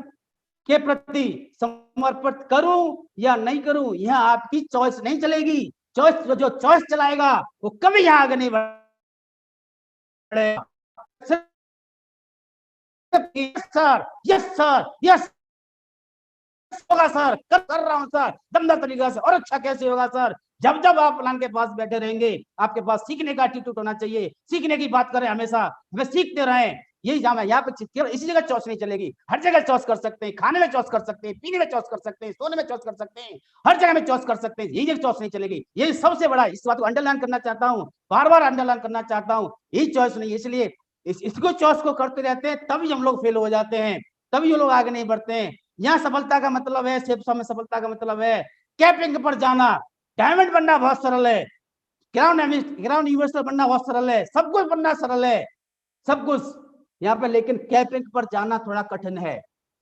के प्रति समर्पित करूं या नहीं करूं, यहाँ आपकी चॉइस नहीं चलेगी। चॉइस, जो चॉइस चलाएगा वो कभी यहाँ आगे नहीं बढ़ेगा। सर, यस सर, यस होगा सर, कर रहा हूं सर, दमदार तरीका से। और अच्छा कैसे होगा सर? जब जब आप प्लान के पास बैठे रहेंगे, आपके पास सीखने का एटीट्यूड होना चाहिए, सीखने की बात करें हमेशा, हमें सीखते रहें। यही जाम है यहाँ पे। इसी जगह चॉइस नहीं चलेगी, हर जगह चॉइस कर सकते हैं, खाने में चॉइस कर सकते हैं, पीने में चॉइस कर सकते हैं, सोने में चॉइस कर सकते हैं, हर जगह में चॉइस कर सकते हैं। यही जगह चॉइस नहीं चलेगी। यही सबसे बड़ा, इस बात को अंडरलाइन करना चाहता हूँ, बार बार अंडरलाइन करना चाहता हूँ, यही चॉइस नहीं है। इसलिए इसको चॉइस को करते रहते हैं, तभी हम लोग फेल हो जाते हैं, तभी ये लोग आगे नहीं बढ़ते हैं। यहाँ सफलता का मतलब है, सेफ शॉप में सफलता का मतलब है कैपिंग पर जाना। डायमंड बनना बहुत सरल है, ग्राउंड यूनिवर्सल बनना बहुत सरल है, सब कुछ बनना सरल है, सब कुछ यहाँ पे। लेकिन कैपिंग पर जाना थोड़ा कठिन है।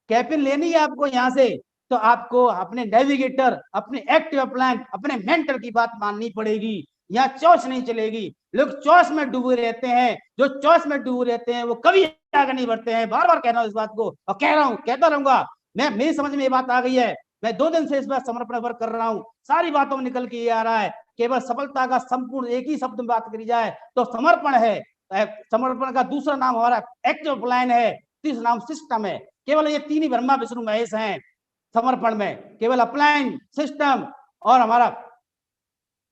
कैपिंग लेनी है आपको यहाँ से, तो आपको अपने नेविगेटर, अपने एक्टिव प्लान, अपने मेंटर की बात माननी पड़ेगी। यहाँ चॉइस नहीं चलेगी। लोग चॉइस में डूबे रहते हैं, जो चॉइस में डूबे रहते हैं वो कभी आगे नहीं बढ़ते हैं। बार बार कह रहा हूँ इस बात को, और कह रहा हूँ, कहता रहूंगा। मेरी समझ में ये बात आ गई है। मैं 2 दिन से इस बार समर्पण वर्क कर रहा हूँ, सारी बातों में निकल के ये आ रहा है, केवल सफलता का संपूर्ण एक ही शब्द में बात करी जाए तो समर्पण है। समर्पण का दूसरा नाम हमारा एक्टिव प्लान है, तीसरा नाम सिस्टम है। केवल ये 3 ही ब्रह्मा विष्णु महेश हैं समर्पण में, केवल अपलाइन, सिस्टम और हमारा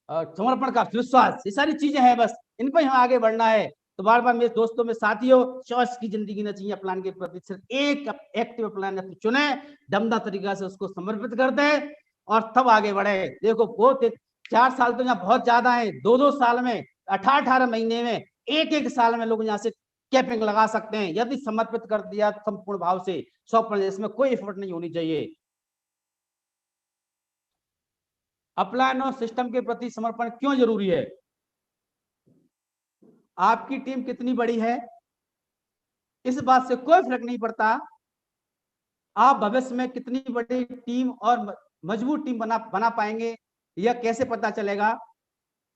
समर्पण का विश्वास, ये सारी चीजें हैं, बस इन पर हमें आगे बढ़ना है। तो बार बार मेरे दोस्तों में साथियों, चॉइस की जिंदगी न चाहिए प्लान के प्रति, सिर्फ एक एक्टिव प्लान चुने, दमदार तरीका से उसको समर्पित कर दे और तब आगे बढ़े। देखो बहुत 4 साल तो यहाँ बहुत ज्यादा है, 2-2 साल में, 18-18 महीने में, एक साल में लोग यहाँ से कैपिंग लगा सकते हैं यदि समर्पित कर दिया संपूर्ण भाव से 100%। इसमें कोई एफर्ट नहीं होनी चाहिए। अपलाइन और सिस्टम के प्रति समर्पण क्यों जरूरी है? आपकी टीम कितनी बड़ी है इस बात से कोई फर्क नहीं पड़ता। आप भविष्य में कितनी बड़ी टीम और मजबूत टीम बना पाएंगे, यह कैसे पता चलेगा?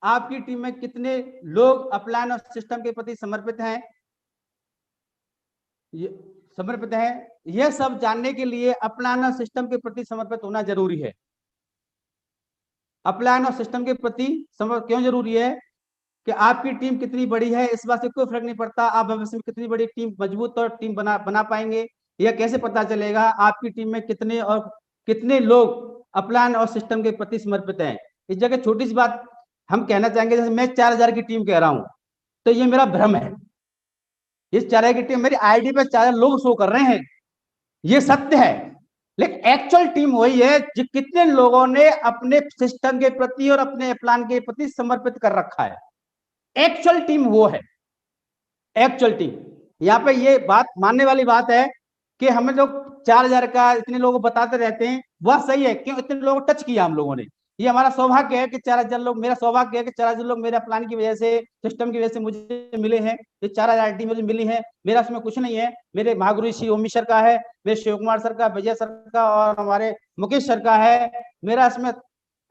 आपकी टीम में कितने लोग अपलाइन और सिस्टम के प्रति समर्पित हैं, यह सब जानने के लिए अपलाइन और सिस्टम के प्रति समर्पित होना जरूरी है। अपलाइन और सिस्टम के प्रति समर्पण क्यों जरूरी है कि आपकी टीम कितनी बड़ी है इस बात से कोई फर्क नहीं पड़ता। आप भविष्य में कितनी बड़ी टीम, मजबूत और टीम बना पाएंगे, यह कैसे पता चलेगा? आपकी टीम में कितने लोग अपलाइन और सिस्टम के प्रति समर्पित हैं। इस जगह छोटी सी बात हम कहना चाहेंगे, जैसे मैं 4000 की टीम कह रहा हूं तो ये मेरा भ्रम है। इस 4000 की टीम, मेरी आईडी पे 4000 लोग शो कर रहे हैं, ये सत्य है, लेकिन एक्चुअल टीम वही है जो कितने लोगों ने अपने सिस्टम के प्रति और अपने प्लान के प्रति समर्पित कर रखा है। एक्चुअल टीम वो है, एक्चुअल टीम। यहाँ पे ये बात मानने वाली बात है कि हमें लोग 4000 का इतने लोगों को बताते रहते हैं, वह सही है, क्यों इतने लोगों को टच किया हम लोगों ने। ये हमारा सौभाग्य है कि 4000 लोग, मेरा सौभाग्य है कि 4000 लोग मेरे प्लान की वजह से, सिस्टम की वजह से मुझे मिले हैं। ये 4000 टीम मुझे मिली है, मेरा उसमें कुछ नहीं है। मेरे महागुरु श्री ओमी सर का है, मेरे शिव कुमार सर का, विजय सर का और हमारे मुकेश सर का है। मेरा इसमें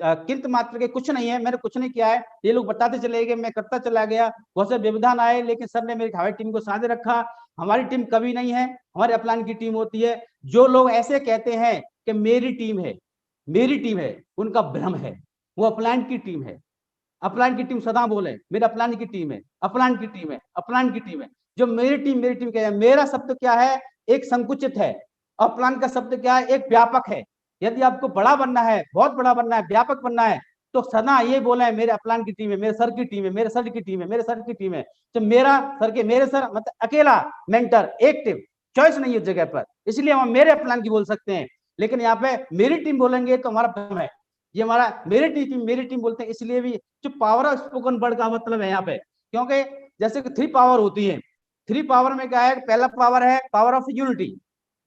किंतु मात्र के कुछ नहीं है, मैंने कुछ नहीं किया है। ये लोग बताते चले गए, मैं करता चला गया, बहुत से व्यवधान आए, लेकिन सर ने मेरी हमारी टीम को साथ रखा। हमारी टीम कभी नहीं है, हमारे अपलाइन की टीम होती है। जो लोग ऐसे कहते हैं कि मेरी टीम है, मेरी टीम है, उनका भ्रम है। वो अपलाइन की टीम है। अपलाइन की टीम सदा बोले मेरे अपलाइन की टीम है, अपलाइन की टीम है, अपलाइन की टीम है। जो मेरी टीम क्या है, मेरा शब्द क्या है, एक संकुचित है। अपलाइन का शब्द क्या है, एक व्यापक है। यदि आपको बड़ा बनना है, बहुत बड़ा बनना है, व्यापक बनना है, तो सदा ये बोले मेरे अपलाइन की टीम है, मेरे सर की टीम है, मेरे सर की टीम है, मेरे सर की टीम है। तो मेरे सर मतलब अकेला मेंटर, एक्टिव, चॉइस नहीं है उस जगह पर, इसलिए हम मेरे अपलाइन की बोल सकते हैं। लेकिन यहाँ पे मेरी टीम बोलेंगे तो हमारा भ्रम है। ये हमारा मेरी टीम बोलते हैं, इसलिए भी जो पावर ऑफ स्पोकन वर्ड का मतलब है यहाँ पे, क्योंकि जैसे कि 3 पावर होती है। 3 पावर में क्या है, पहला पावर है पावर ऑफ यूनिटी,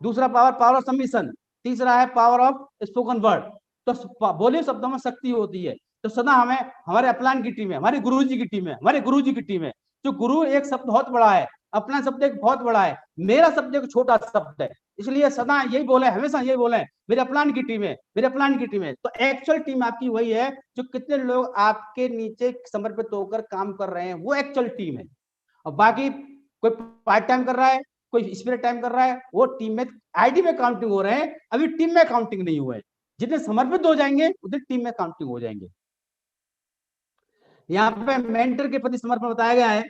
दूसरा पावर ऑफ सबमिशन, तीसरा है पावर ऑफ स्पोकन वर्ड। तो बोले शब्दों में शक्ति होती है। तो सदा हमें हमारे अपलाइन की टीम है, हमारे गुरुजी की टीम है, हमारे गुरुजी की टीम है। जो गुरु एक शब्द बहुत बड़ा है, अपना शब्द एक बहुत बड़ा है, मेरा शब्द एक छोटा शब्द है। इसलिए सदा यही बोले, हमेशा यही बोले मेरे अपलाइन की टीम है, मेरे अपलाइन की टीम है। तो एक्चुअल टीम आपकी वही है जो कितने लोग आपके नीचे समर्पित होकर काम कर रहे हैं, वो एक्चुअल टीम है। और बाकी कोई पार्ट टाइम कर रहा है, कोई स्पिरिट टाइम कर रहा है, वो टीम में आईडी में काउंटिंग हो रहे हैं, अभी टीम में काउंटिंग नहीं हुए। जितने समर्पित हो जाएंगे उतने टीम में काउंटिंग हो जाएंगे। यहाँ पे मेंटर के प्रति समर्पण बताया गया है।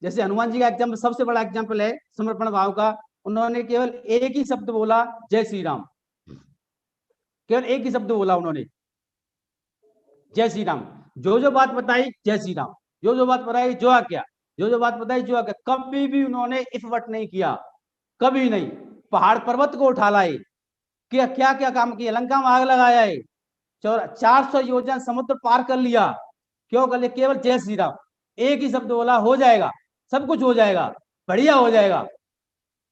जैसे हनुमान जी का एग्जाम्पल सबसे बड़ा एग्जाम्पल है समर्पण भाव का। उन्होंने केवल एक ही शब्द बोला, जय श्री राम। केवल एक ही शब्द बोला उन्होंने, जय श्री राम। जो बात बताई जय श्री राम, जो बात बताई जो आज्ञा, जो बात बताई जो आज्ञा। कभी भी उन्होंने इफर्ट नहीं किया, कभी नहीं। पहाड़ पर्वत को उठा लाए, क्या क्या क्या काम किया, लंका में आग लगाया है, 400 योजन समुद्र पार कर लिया। क्यों कर लिया? केवल जय श्री राम, एक ही शब्द बोला, हो जाएगा, सब कुछ हो जाएगा, बढ़िया हो जाएगा।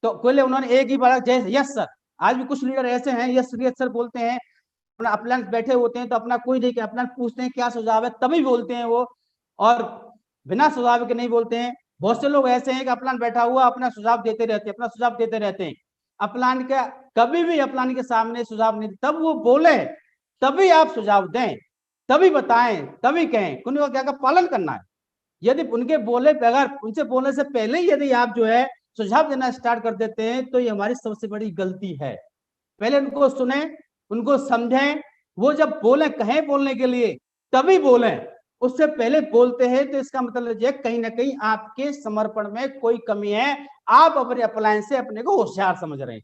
तो कोई उन्होंने एक ही बोला जय, यस सर। आज भी कुछ लीडर ऐसे हैं, यस सर बोलते हैं, अपना अपना बैठे होते हैं तो अपना कोई नहीं, अपना पूछते हैं क्या सुझाव है तभी बोलते हैं वो, और बिना सुझाव के नहीं बोलते हैं। बहुत से लोग ऐसे हैं कि अपना बैठा हुआ अपना सुझाव देते रहते हैं, अपना सुझाव देते रहते हैं। अपलान का कभी भी अपलान के सामने सुझाव नहीं, तब वो बोले तभी आप सुझाव दें, तभी बताएं, तभी कहें, उनका क्या का पालन करना है। यदि उनके बोले बगैर, उनसे बोलने से पहले ही यदि आप जो है सुझाव देना स्टार्ट कर देते हैं तो ये हमारी सबसे बड़ी गलती है। पहले उनको सुने, उनको समझें, वो जब बोले कहें बोलने के लिए तभी बोलें, उससे पहले बोलते हैं तो इसका मतलब ये कहीं ना कहीं आपके समर्पण में कोई कमी है, आप अपने अप्लायंस से अपने को होशियार समझ रहे हैं।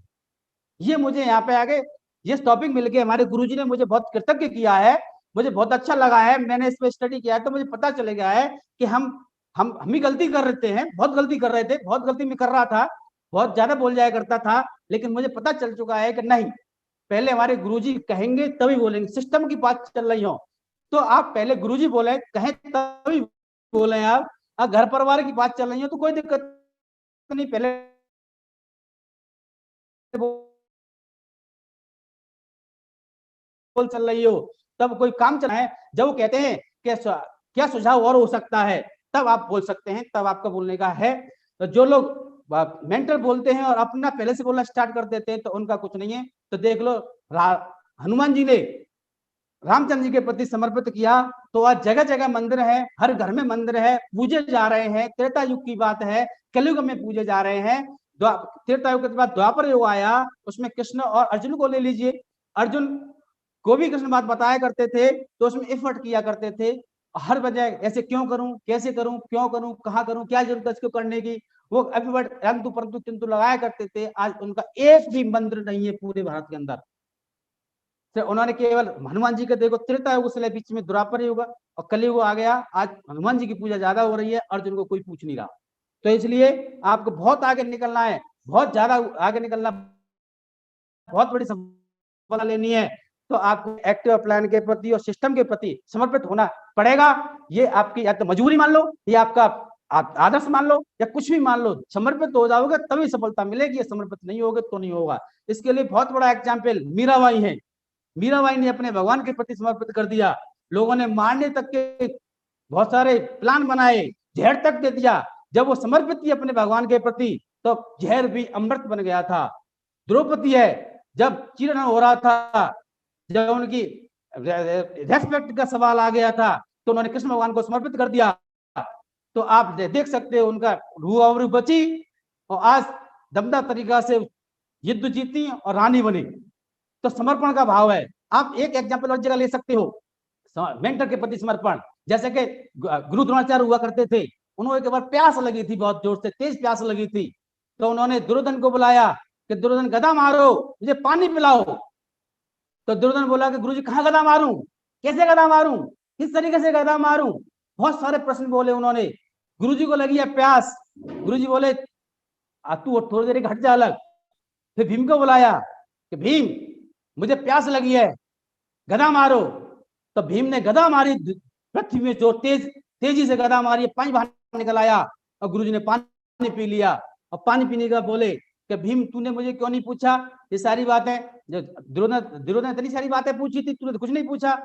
ये मुझे यहाँ पे आगे ये टॉपिक मिल गया, हमारे गुरुजी ने मुझे बहुत कृतज्ञ किया है, मुझे बहुत अच्छा लगा है, मैंने इस पे स्टडी किया है तो मुझे पता चल गया है कि हम ही गलती कर रहे हैं, बहुत गलती कर रहे थे, बहुत गलती में कर रहा था, बहुत ज्यादा बोल जाया करता था, लेकिन मुझे पता चल चुका है कि नहीं, पहले हमारे गुरुजी कहेंगे तभी बोलेंगे। सिस्टम की बात चल रही हो तो आप पहले गुरुजी बोले कहें तभी बोले। आप घर परिवार की बात चल रही हो तो कोई दिक्कत नहीं, पहले बोल चल रही हो, तब कोई काम चल रहा है, जब वो कहते हैं कि क्या सुझाव और हो सकता है, तब आप बोल सकते हैं, तब आपका बोलने का है। तो जो लोग मेंटर बोलते हैं और अपना पहले से बोलना स्टार्ट कर देते हैं तो उनका कुछ नहीं है। तो देख लो, हनुमान जी ने रामचंद्र जी के प्रति समर्पित किया तो आज जगह जगह मंदिर है, हर घर में मंदिर है, पूजे जा रहे हैं। त्रेता युग की बात है, कलयुग में पूजे जा रहे हैं। त्रेता युग के बाद द्वापर युग आया, उसमें कृष्ण और अर्जुन को ले लीजिए, अर्जुन को भी कृष्ण बात बताया करते थे तो उसमें एफर्ट किया करते थे, हर वजह ऐसे क्यों करूं, कैसे करूं, क्यों करूं, कहां करूं, क्या जरूरत है इसको करने की, वो एफर्ट परंतु परंतु किंतु लगाया करते थे। आज उनका एक भी मंदिर नहीं है पूरे भारत के अंदर। तो उन्होंने केवल हनुमान जी के देखो त्रेता युग से बीच में द्वापर युग और कलयुग आ गया, आज हनुमान जी की पूजा ज्यादा हो रही है, अर्जुन को कोई पूछ नहीं रहा। तो इसलिए आपको बहुत आगे निकलना है, बहुत ज्यादा आगे निकलना, बहुत बड़ी सफलता लेनी है, तो आपको एक्टिव प्लान के प्रति और सिस्टम के प्रति समर्पित होना पड़ेगा। ये आपकी या तो मजबूरी मान लो, या आपका आदर्श मान लो, या कुछ भी मान लो, समर्पित हो जाओगे तभी सफलता मिलेगी, समर्पित नहीं होगे तो नहीं होगा। इसके लिए बहुत बड़ा एग्जाम्पल मीराबाई है। मीराबाई ने अपने भगवान के प्रति समर्पित कर दिया, लोगों ने मारने तक के बहुत सारे प्लान बनाए, जहर तक दे दिया, जब वो समर्पित थी अपने भगवान के प्रति तो जहर भी अमृत बन गया था। द्रौपदी है, जब चीरहरण हो रहा था, जब उनकी रेस्पेक्ट का सवाल आ गया था तो उन्होंने कृष्ण भगवान को समर्पित कर दिया। तो आप देख सकते हो उनका रूह बची और आज दमदार तरीका से युद्ध जीती और रानी बनी। तो समर्पण का भाव है। आप एक एग्जाम्पल और जगह ले सकते हो, मेंटर के प्रति समर्पण, जैसे कि गुरु द्रोणाचार्य हुआ करते थे, उन्होंने एक बार प्यास लगी थी, बहुत जोर से तेज प्यास लगी थी, तो उन्होंने दुर्योधन को बुलाया कि दुर्योधन गदा मारो, मुझे पानी पिलाओ। तो दुर्योधन बोला कि गुरुजी कहाँ गदा मारूं, कैसे गदा मारूं, किस तरीके से गदा मारूं, बहुत सारे प्रश्न बोले उन्होंने। गुरुजी को लगी है प्यास, गुरुजी बोले तू थोड़ी देर हट जा अलग। फिर भीम को बुलाया कि भीम मुझे प्यास लगी है, गदा मारो। तो भीम ने गदा मारी, पृथ्वी में जो तेजी से गदा मारी, पानी बाहर निकल आया और गुरुजी ने पानी पी लिया। और पानी पीने का बोले कि भीम तूने मुझे क्यों नहीं पूछा ये सारी बातें, जो दुर्योधन इतनी सारी बातें पूछी थी, तूने कुछ नहीं पूछा।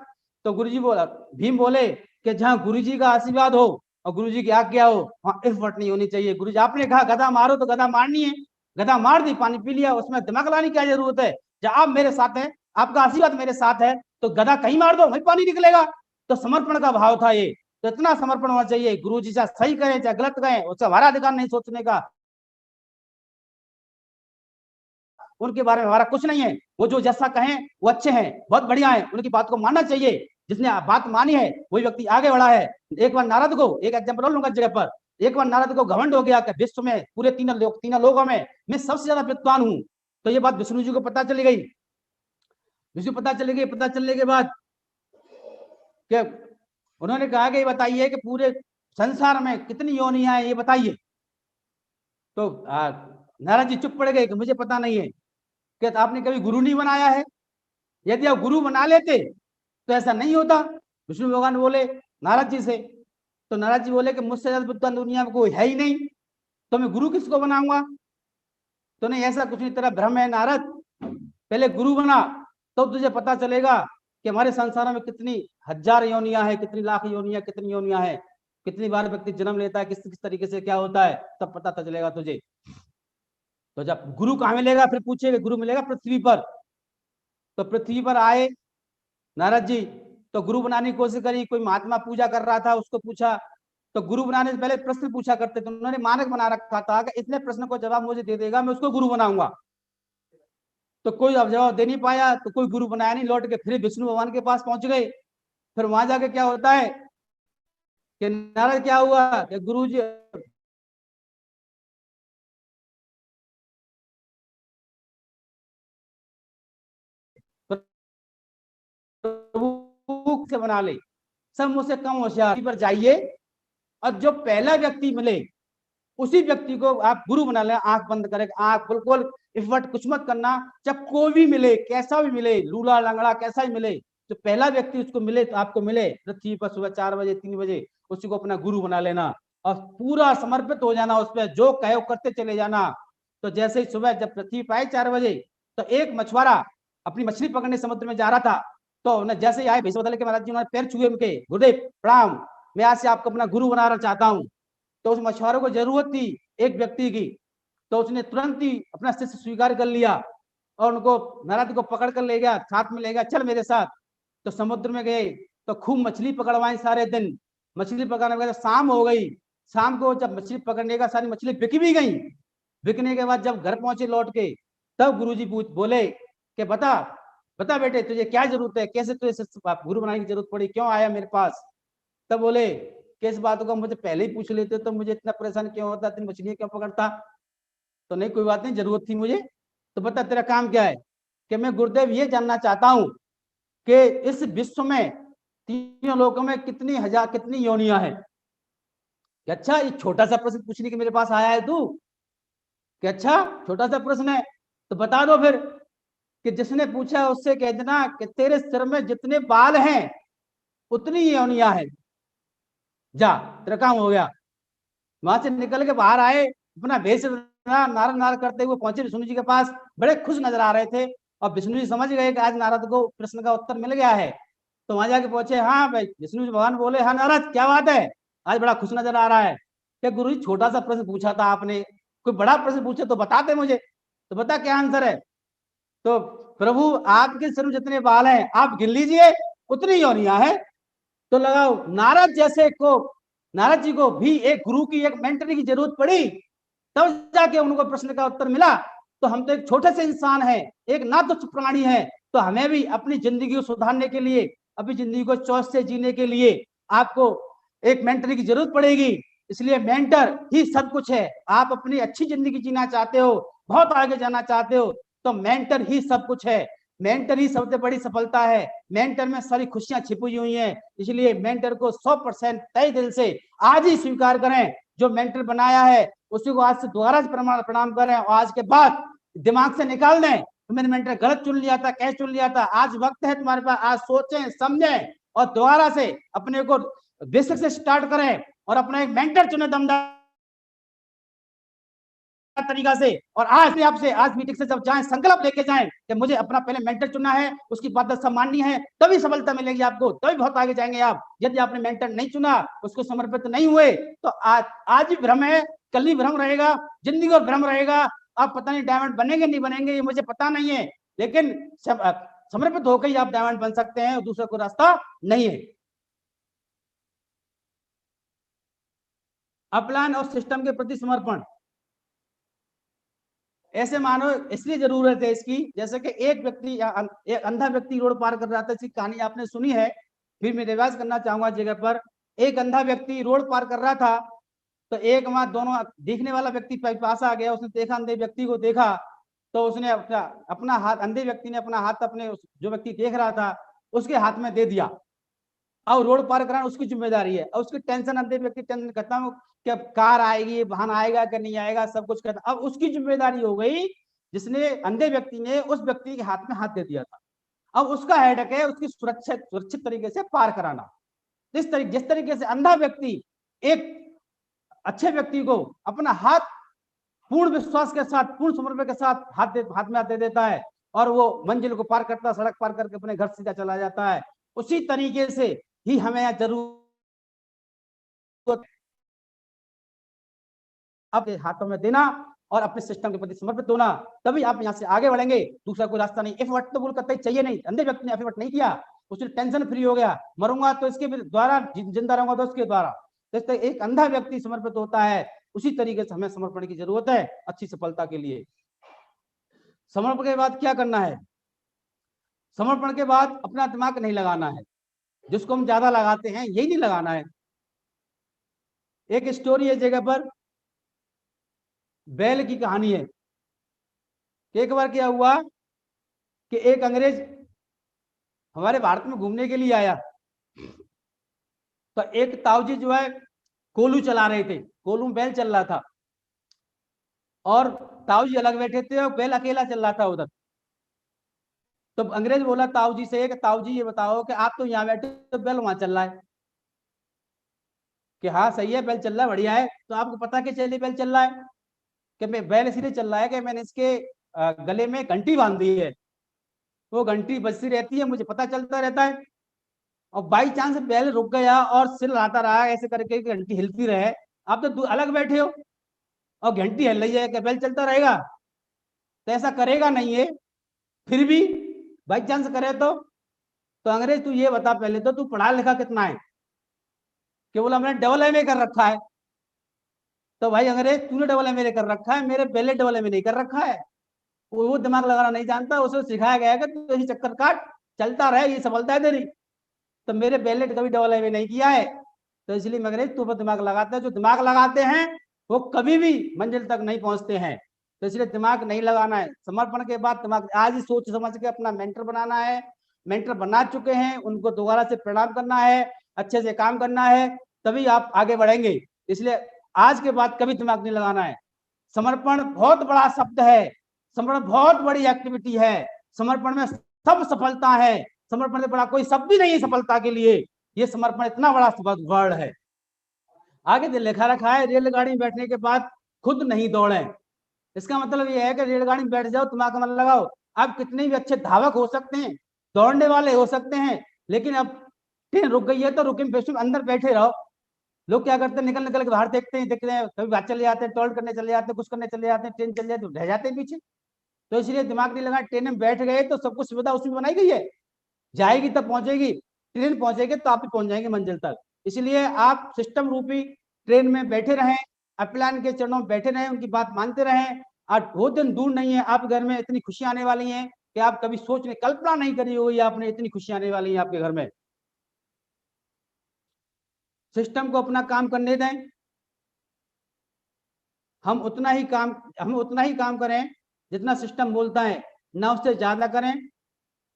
तो गुरुजी बोला, भीम बोले कि जहाँ गुरुजी का आशीर्वाद हो और गुरुजी की आज्ञा हो वहां एफर्ट नहीं होनी चाहिए। गुरुजी आपने कहा गदा मारो तो गदा मारनी है, गदा मार दी, पानी पी लिया, उसमें दिमाग लाने की क्या जरूरत है, जब आप मेरे साथ हैं, आपका आशीर्वाद मेरे साथ है, तो गदा कहीं मार दो वहीं पानी निकलेगा। तो समर्पण का भाव था ये। तो इतना समर्पण होना चाहिए, गुरु जी चाहे सही करें चाहे गलत करें, उसका हमारा अधिकार नहीं सोचने का, उनके बारे में हमारा कुछ नहीं है। वो जो जैसा कहें वो अच्छे हैं, बहुत बढ़िया है, उनकी बात को मानना चाहिए। जिसने बात मानी है वही व्यक्ति आगे बढ़ा है। एक बार नारद को, एक एग्जाम्पल और लूंगा जगह पर, एक बार नारद को घमंड हो गया कि विश्व में पूरे तीनों लोगों में मैं सबसे ज्यादा विद्वान हूं। तो ये बात विष्णु जी को पता चली गई, विष्णु पता चली गई, पता चलने के बाद क्या उन्होंने कहा कि बताइए कि पूरे संसार में कितनी योनियां हैं ये बताइए। तो नारद जी चुप पड़ गए कि मुझे पता नहीं है। कि आपने कभी गुरु नहीं बनाया है, यदि आप गुरु बना लेते तो ऐसा नहीं होता। विष्णु भगवान बोले नारद जी से, तो नारद जी बोले कि मुझसे ज्यादा विद्वान दुनिया में कोई है ही नहीं, तो मैं गुरु किसको बनाऊंगा। तो नहीं, ऐसा कुछ नहीं, तेरा भ्रम है नारद, पहले गुरु बना तो तुझे पता चलेगा कि हमारे संसार में कितनी हजार योनियां हैं, कितनी लाख योनियां, कितनी योनियां हैं, कितनी बार व्यक्ति जन्म लेता है, किस किस तरीके से क्या होता है, तब पता चलेगा तुझे। तो जब गुरु कहाँ मिलेगा, फिर पूछेगा, गुरु मिलेगा पृथ्वी पर। तो पृथ्वी पर आए नारद जी, तो गुरु बनाने की कोशिश करी, कोई महात्मा पूजा कर रहा था उसको पूछा, तो गुरु बनाने से पहले प्रश्न पूछा करते थे, उन्होंने मानक बना रखा था कि इतने प्रश्न को जवाब मुझे दे देगा मैं उसको गुरु बनाऊंगा। तो कोई अब जवाब दे नहीं पाया, तो कोई गुरु बनाया नहीं, लौट के फिर विष्णु भगवान के पास पहुंच गए। फिर वहां जाके क्या होता है कि नारद क्या हुआ कि गुरु जी प्रभु से बना ले, सब मुझसे कम होशियार पर जाइए, और जो पहला व्यक्ति मिले उसी व्यक्ति को आप गुरु बना लें। आंख बंद करें, आंख बिल्कुल इफर्ट कुछ मत करना, जब कोई भी मिले, कैसा भी मिले, लूला लंगड़ा कैसा भी मिले, जो पहला व्यक्ति उसको मिले, तो आपको मिले पृथ्वी पर सुबह 4 बजे 3 बजे, उसी को अपना गुरु बना लेना और पूरा समर्पित हो जाना उस पर, जो कहे करते चले जाना। तो जैसे ही सुबह जब पृथ्वी पर आए 4 बजे, तो एक मछुआरा अपनी मछली पकड़ने समुद्र में जा रहा था, तो जैसे ही आए भेष बदल के महाराज जी उन्होंने पैर छुए उनके, गुरुदेव प्रणाम, मैं आज से आपको अपना गुरु बनाना चाहता हूँ। तो उस मछुआरे को जरूरत थी एक व्यक्ति की, तो उसने तुरंत ही अपना शिष्य स्वीकार कर लिया और उनको महाराज को पकड़ कर ले गया, साथ में ले गया, चल मेरे साथ। तो समुद्र में गए, तो खूब मछली पकड़वाई सारे दिन। मछली पकड़ने के बाद शाम हो गई, शाम को जब मछली पकड़ने का सारी मछली बिक भी गई, बिकने के बाद जब घर पहुंचे लौट के, तब गुरुजी बोले कि बता बता बेटे तुझे क्या जरूरत है, कैसे तुझे गुरु बनाने की जरूरत पड़ी, क्यों आया मेरे पास। तब बोले कि इस बात को मुझे पहले ही पूछ लेते तो मुझे इतना परेशान क्यों होता, इतनी मछलियां क्यों पकड़ता। तो नहीं कोई बात नहीं, जरूरत थी मुझे, तो बता तेरा काम क्या है। कि मैं गुरुदेव ये जानना चाहता हूँ कि इस विश्व में तीनों लोगों में कितनी योनियां हैं। अच्छा ये छोटा सा प्रश्न पूछने के मेरे पास आया है तू, कि अच्छा छोटा सा प्रश्न है तो बता दो फिर। कि जिसने पूछा उससे कह देना कि तेरे सिर में जितने बाल हैं उतनी योनियां हैं, जा तेरा काम हो गया। वहां से निकल के बाहर आए, अपना भेष नारद नारद करते हुए पहुंचे विष्णु जी के पास, बड़े खुश नजर आ रहे थे। और विष्णु जी समझ गए कि आज नारद को प्रश्न का उत्तर मिल गया है, तो वहां जाके पहुंचे, हाँ भाई विष्णु जी भगवान बोले, हाँ नारद क्या बात है, आज बड़ा खुश नजर आ रहा है। क्या गुरु जी छोटा सा प्रश्न पूछा था आपने, कोई बड़ा प्रश्न पूछे तो बताते मुझे, तो बता क्या आंसर है। तो प्रभु आपके सिर में जितने बाल हैं आप गिन लीजिए उतनी योनियां है। तो लगाओ नारद जी को भी एक गुरु की, एक मेंटर की जरूरत पड़ी, तब जाके उनको प्रश्न का उत्तर मिला। तो हम तो एक छोटे से इंसान हैं, एक नातुच्छ प्राणी है, तो हमें भी अपनी जिंदगी को सुधारने के लिए, अपनी जिंदगी को चौस से जीने के लिए आपको एक मेंटर की जरूरत पड़ेगी। इसलिए मेंटर ही सब कुछ है। आप अपनी अच्छी जिंदगी जीना चाहते हो, बहुत आगे जाना चाहते हो, तो मेंटर ही सब कुछ है, मेंटर ही सबसे बड़ी सफलता है, मेंटर में सारी खुशियां छिपी हुई हैं। इसलिए मेंटर को 100% तय दिल से आज ही स्वीकार करें, जो मेंटर बनाया है उसी को आज से दोबारा प्रणाम करें, और आज के बाद दिमाग से निकाल दें मैंने मेंटर गलत चुन लिया था, कैसे चुन लिया था। आज वक्त है तुम्हारे पास, आज सोचें समझें और दोबारा से अपने को बेसिक से स्टार्ट करें और अपना एक मेंटर चुने दमदार तरीका से। और आज आपसे आज मीटिंग से जब जाएं संकल्प लेके जाएं कि मुझे अपना पहले मेंटर चुनना है, उसकी बात सब माननी है, तभी सफलता मिलेगी आपको, तभी बहुत आगे जाएंगे आप। यदि आपने मेंटर नहीं चुना, उसको समर्पित नहीं हुए, तो आज ही भ्रम है, कल ही भ्रम रहेगा, जिंदगी का भ्रम रहेगा। आप पता नहीं डायमंड बनेंगे नहीं बनेंगे, ये मुझे पता नहीं है, लेकिन समर्पित होकर ही आप डायमंड बन सकते हैं, दूसरा कोई रास्ता नहीं है। अपलाइन और सिस्टम के प्रति समर्पण ऐसे मानो इसलिए जरूरत है इसकी, जैसे कि एक व्यक्ति या एक अंधा व्यक्ति रोड पार कर रहा था, इसकी कहानी आपने सुनी है, फिर मैं रिवाइज करना चाहूंगा जगह पर। एक अंधा व्यक्ति रोड पार कर रहा था, तो एक वहां दोनों देखने वाला व्यक्ति पास आ गया, उसने देखा, अंधे व्यक्ति को देखा, तो उसने अपना हाथ, अंधे व्यक्ति ने अपना हाथ अपने जो व्यक्ति देख रहा था उसके हाथ में दे दिया। अब रोड पार कराना उसकी जिम्मेदारी है, और उसकी टेंशन, अंधे व्यक्ति टेंशन करता हूँ कि अब कार आएगी, वाहन आएगा कि नहीं आएगा, सब कुछ करता। अब उसकी जिम्मेदारी हो गई, जिसने अंधे व्यक्ति ने उस व्यक्ति के हाथ में हाथ दे दिया था, अब उसका हेडेक है उसकी सुरक्षित तरीके से पार कराना। जिस तरीके से अंधा व्यक्ति एक अच्छे व्यक्ति को अपना हाथ पूर्ण विश्वास के साथ, पूर्ण समर्पण के साथ हाथ में हाथ दे देता है, और वो मंजिल को पार करता, सड़क पार करके अपने घर सीधा चला जाता है, उसी तरीके से ही हमें यहाँ जरूर अपने हाथों में देना और अपने सिस्टम के प्रति समर्पित होना, तभी आप यहाँ से आगे बढ़ेंगे, दूसरा कोई रास्ता नहीं। एफर्ट तो बोलकर चाहिए नहीं, अंधे व्यक्ति ने एफर्ट नहीं किया, उसने टेंशन फ्री हो गया, मरूंगा तो इसके द्वारा, जिंदा रहूंगा तो उसके द्वारा। तो एक अंधा व्यक्ति समर्पित होता है, उसी तरीके से हमें समर्पण की जरूरत है अच्छी सफलता के लिए। समर्पण के बाद क्या करना है? समर्पण के बाद अपना दिमाग नहीं लगाना है, जिसको हम ज्यादा लगाते हैं यही नहीं लगाना है। एक स्टोरी है जगह पर, बैल की कहानी है। एक बार क्या हुआ कि एक अंग्रेज हमारे भारत में घूमने के लिए आया, तो एक ताऊजी जो है कोलू चला रहे थे, कोलू में बैल चल रहा था और ताऊजी अलग बैठे थे और बैल अकेला चल रहा था उधर। तो अंग्रेज बोला ताऊजी से कि ताऊजी ये बताओ कि आप तो यहाँ बैठे तो बैल वहां चल रहा है, कि हाँ सही है बैल चल रहा है, बढ़िया है। तो आपको पता कि चलिए बैल चल रहा है? कि मैं बैल इसलिए चल रहा है कि मैंने इसके गले में घंटी बांध दी है, वो घंटी बजती रहती है, मुझे पता चलता रहता है। और बाई चांस बैल रुक गया और सिर हिलाता रहा ऐसे करके घंटी हिलती रहे, आप तो अलग बैठे हो और घंटी हिल रही है, क्या बैल चलता रहेगा? तो ऐसा करेगा नहीं है। फिर भी बाई चांस करे तो अंग्रेज तू ये बता पहले तो तू पढ़ा लिखा कितना है? कि बोला मैंने डबल एमए कर रखा है। तो भाई अंग्रेज तूने डबल एमए कर रखा है, मेरे पहले डबल एमए नहीं कर रखा है। वो दिमाग लगाना नहीं जानता, उसे सिखाया गया है कि तू यही चक्कर काट, चलता रहे, ये सफलता है तेरी। तो मेरे पहले कभी डबल एमए नहीं किया है, तो इसलिए अंग्रेज तू पर दिमाग लगाता है। जो दिमाग लगाते हैं वो कभी भी मंजिल तक नहीं पहुंचते हैं, तो इसलिए दिमाग नहीं लगाना है। समर्पण के बाद दिमाग आज ही सोच समझ के अपना मेंटर बनाना है। मेंटर बना चुके हैं उनको दोबारा से प्रणाम करना है, अच्छे से काम करना है, तभी आप आगे बढ़ेंगे। इसलिए आज के बाद कभी दिमाग नहीं लगाना है। समर्पण बहुत बड़ा शब्द है, समर्पण बहुत बड़ी एक्टिविटी है, समर्पण में सब सफलता है, समर्पण से बड़ा कोई शब्द भी नहीं है सफलता के लिए। ये समर्पण इतना बड़ा वर्ड है। आगे लिखा रखा है रेलगाड़ी में बैठने के बाद खुद नहीं दौड़े। इसका मतलब ये है कि रेलगाड़ी में बैठ जाओ, दिमाग का मन लगाओ। आप कितने भी अच्छे धावक हो सकते हैं, दौड़ने वाले हो सकते हैं, लेकिन अब ट्रेन रुक गई है तो रुके में अंदर बैठे रहो। लोग क्या करते हैं, निकल निकल के बाहर देखते हैं, कभी बाहर चले जाते हैं, टॉयलेट करने चले जाते हैं, कुछ करने चले जाते हैं, ट्रेन चले जाते रह जाते हैं पीछे। तो इसलिए दिमाग नहीं लगा, ट्रेन में बैठ गए तो सब कुछ सुविधा उसमें बनाई गई है, जाएगी तब पहुंचेगी, ट्रेन पहुंचेगी तो आप भी पहुंच जाएंगे मंजिल तक। इसलिए आप सिस्टम रूपी ट्रेन में बैठे रहें, अपलान के चरणों में बैठे रहें, उनकी बात मानते रहें। आज वो दिन दूर नहीं है, आप घर में इतनी खुशी आने वाली है कि आप कभी सोच नहीं, कल्पना नहीं करी हुई आपने, इतनी खुशी आने वाली है आपके घर में। सिस्टम को अपना काम करने दें, हम उतना ही काम करें जितना सिस्टम बोलता है, ना उससे ज्यादा करें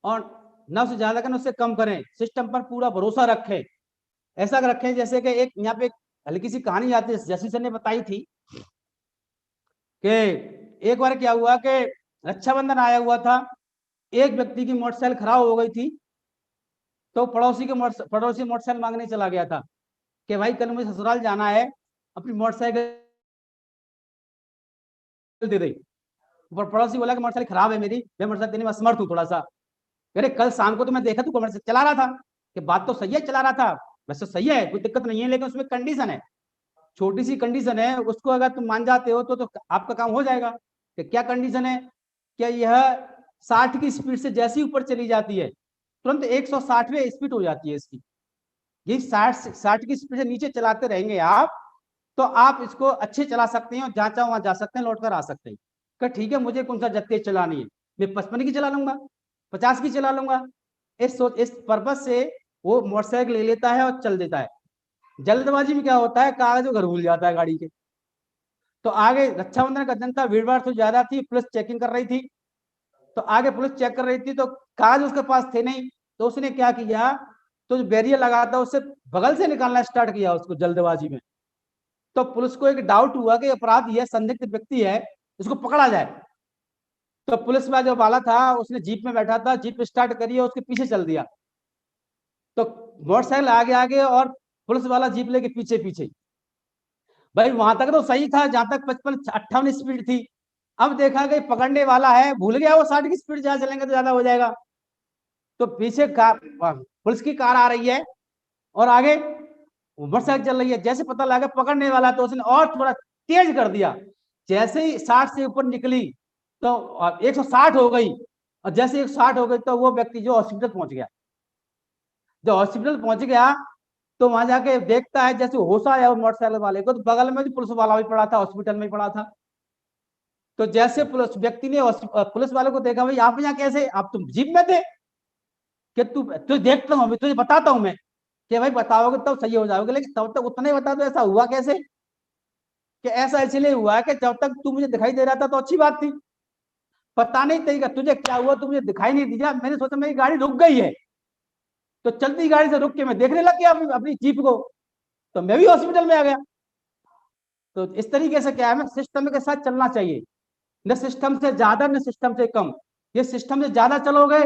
और ना उससे ज्यादा करें, उससे कम करें। सिस्टम पर पूरा भरोसा रखें, ऐसा रखें जैसे कि एक यहाँ पे हल्की सी कहानी आती है, जैसी सर ने बताई थी कि एक बार क्या हुआ कि रक्षाबंधन आया हुआ था, एक व्यक्ति की मोटरसाइकिल खराब हो गई थी, तो पड़ोसी मोटरसाइकिल मांगने चला गया था कि भाई कल मुझे ससुराल जाना है, अपनी मोटरसाइकिल दे दे। पड़ोसी बोला कि मोटरसाइकिल खराब है मेरी, मैं मोटरसाइकिल देने में असमर्थ हूँ थोड़ा सा। अरे कल शाम को तो मैं देखा तू मोटरसाइकिल चला रहा था, कि बात तो सही है, चला रहा था, वैसे सही है, कोई दिक्कत नहीं है, लेकिन उसमें कंडीशन है, छोटी सी कंडीशन है, उसको अगर तुम मान जाते हो तो आपका काम हो जाएगा। कि क्या कंडीशन है? क्या यह 60 की स्पीड से जैसी ऊपर चली जाती है तुरंत 160वें स्पीड हो जाती है इसकी। ये 60 की स्पीड से नीचे चलाते रहेंगे आप तो आप इसको अच्छे चला सकते हैं और जहां चाहो वहां जा सकते हैं, लौट कर आ सकते हैं। कि ठीक है मुझे कौन सा तेज चलानी है, मैं 55 की चला लूंगा, 50 की चला लूंगा। इस पर्पज से वो मोटरसाइकिल ले लेता है और चल देता है। जल्दबाजी में क्या होता है, कागज घर भूल जाता है गाड़ी के। तो आगे रक्षाबंधन का दिन था, भीड़ भाड़ तो ज्यादा थी, पुलिस चेकिंग कर रही थी, तो आगे पुलिस चेक कर रही थी, तो कागज उसके पास थे नहीं, तो उसने क्या किया, तो जो बैरियर लगा था उससे बगल से निकालना स्टार्ट किया उसको जल्दबाजी में। तो पुलिस को एक डाउट हुआ कि अपराधी है, संदिग्ध व्यक्ति है, इसको पकड़ा जाए। तो पुलिस में जो वाला था उसने जीप में बैठा था, जीप स्टार्ट करी और उसके पीछे चल दिया। तो मोटरसाइकिल आगे आगे और पुलिस वाला जीप लेके पीछे पीछे। भाई वहां तक तो सही था जहां तक 55-58 स्पीड थी। अब देखा कि पकड़ने वाला है, भूल गया वो 60 की स्पीड जहां चलेंगे तो ज्यादा हो जाएगा। तो पीछे कार, पुलिस की कार आ रही है और आगे मोटरसाइकिल चल रही है। जैसे पता लगा पकड़ने वाला तो उसने और थोड़ा तेज कर दिया। जैसे ही 60 से ऊपर निकली तो 160 हो गई, और जैसे 160 हो गई तो वो व्यक्ति जो हॉस्पिटल पहुंच गया। जब हॉस्पिटल पहुंच गया तो वहां जाके देखता है जैसे होश आया मोटरसाइकिल वाले को, तो बगल में भी पुलिस वाला भी पड़ा था, हॉस्पिटल में ही पड़ा था। तो जैसे पुलिस व्यक्ति ने पुलिस वालों को देखा, भाई आप यहाँ कैसे, आप तुम जीप में थे कि तू देखता हूँ, तुझे बताता हूँ मैं कि भाई बताओगे तब सही हो जाओगे, लेकिन तब तक उतना ही बता दो। ऐसा हुआ कैसे कि ऐसा इसलिए हुआ है कि जब तक तू मुझे दिखाई दे रहा था तो अच्छी बात थी, पता नहीं तरीका तुझे क्या हुआ, तू मुझे दिखाई नहीं दिया, मैंने सोचा मेरी गाड़ी रुक गई है, तो चलती गाड़ी से रुक के मैं देखने लग गया अपनी जीप को, तो मैं भी हॉस्पिटल में आ गया। तो इस तरीके से क्या है, हमें सिस्टम के साथ चलना चाहिए, न सिस्टम से ज्यादा न सिस्टम से कम। ये सिस्टम से ज्यादा चलोगे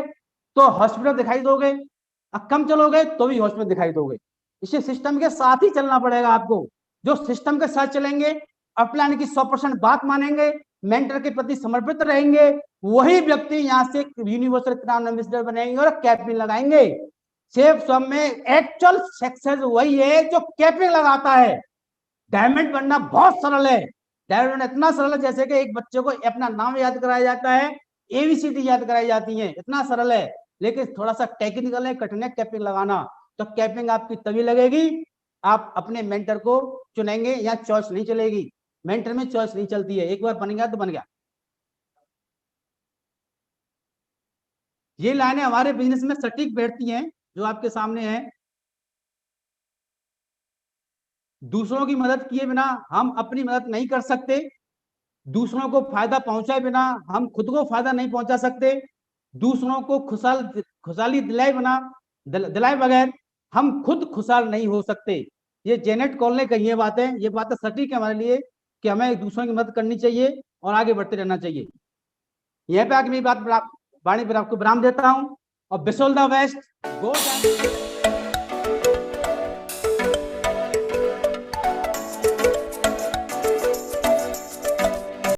तो हॉस्पिटल दिखाई दोगे, और कम चलोगे तो भी हॉस्पिटल दिखाई दोगे। इसे सिस्टम के साथ ही चलना पड़ेगा आपको। जो सिस्टम के साथ चलेंगे, अपलाइन की 100% बात मानेंगे, मेंटर के प्रति समर्पित रहेंगे, वही व्यक्ति यहाँ से यूनिवर्सल एम्बेसडर बनेंगे और कैपिंग लगाएंगे। सेफ स्वयं में एक्चुअल सक्सेस वही है जो कैपिंग लगाता है। डायमंड बनना बहुत सरल है, डायमंड इतना सरल है जैसे कि एक बच्चे को अपना नाम याद कराया जाता है, एबीसीडी याद कराई जाती है, इतना सरल है, लेकिन थोड़ा सा टेक्निकल है, कठिन है कैपिंग लगाना। तो कैपिंग आपकी तभी लगेगी आप अपने मेंटर को चुनेंगे, या चॉइस नहीं चलेगी, मेंटर में चॉइस नहीं चलती है, एक बार बन गया तो बन गया। ये लाइनें हमारे बिजनेस में सटीक बैठती हैं जो आपके सामने है। दूसरों की मदद किए बिना हम अपनी मदद नहीं कर सकते, दूसरों को फायदा पहुंचाए बिना हम खुद को फायदा नहीं पहुंचा सकते, दूसरों को खुशहाली दिलाए बगैर हम खुद खुशहाल नहीं हो सकते। ये जेनेट कॉल ने कही है बातें, ये बातें सटीक है हमारे लिए कि हमें दूसरों की मदद करनी चाहिए और आगे बढ़ते रहना चाहिए। यहीं पे आके मेरी बात वाणी पर आपको विराम देता हूं और wish all the best. Go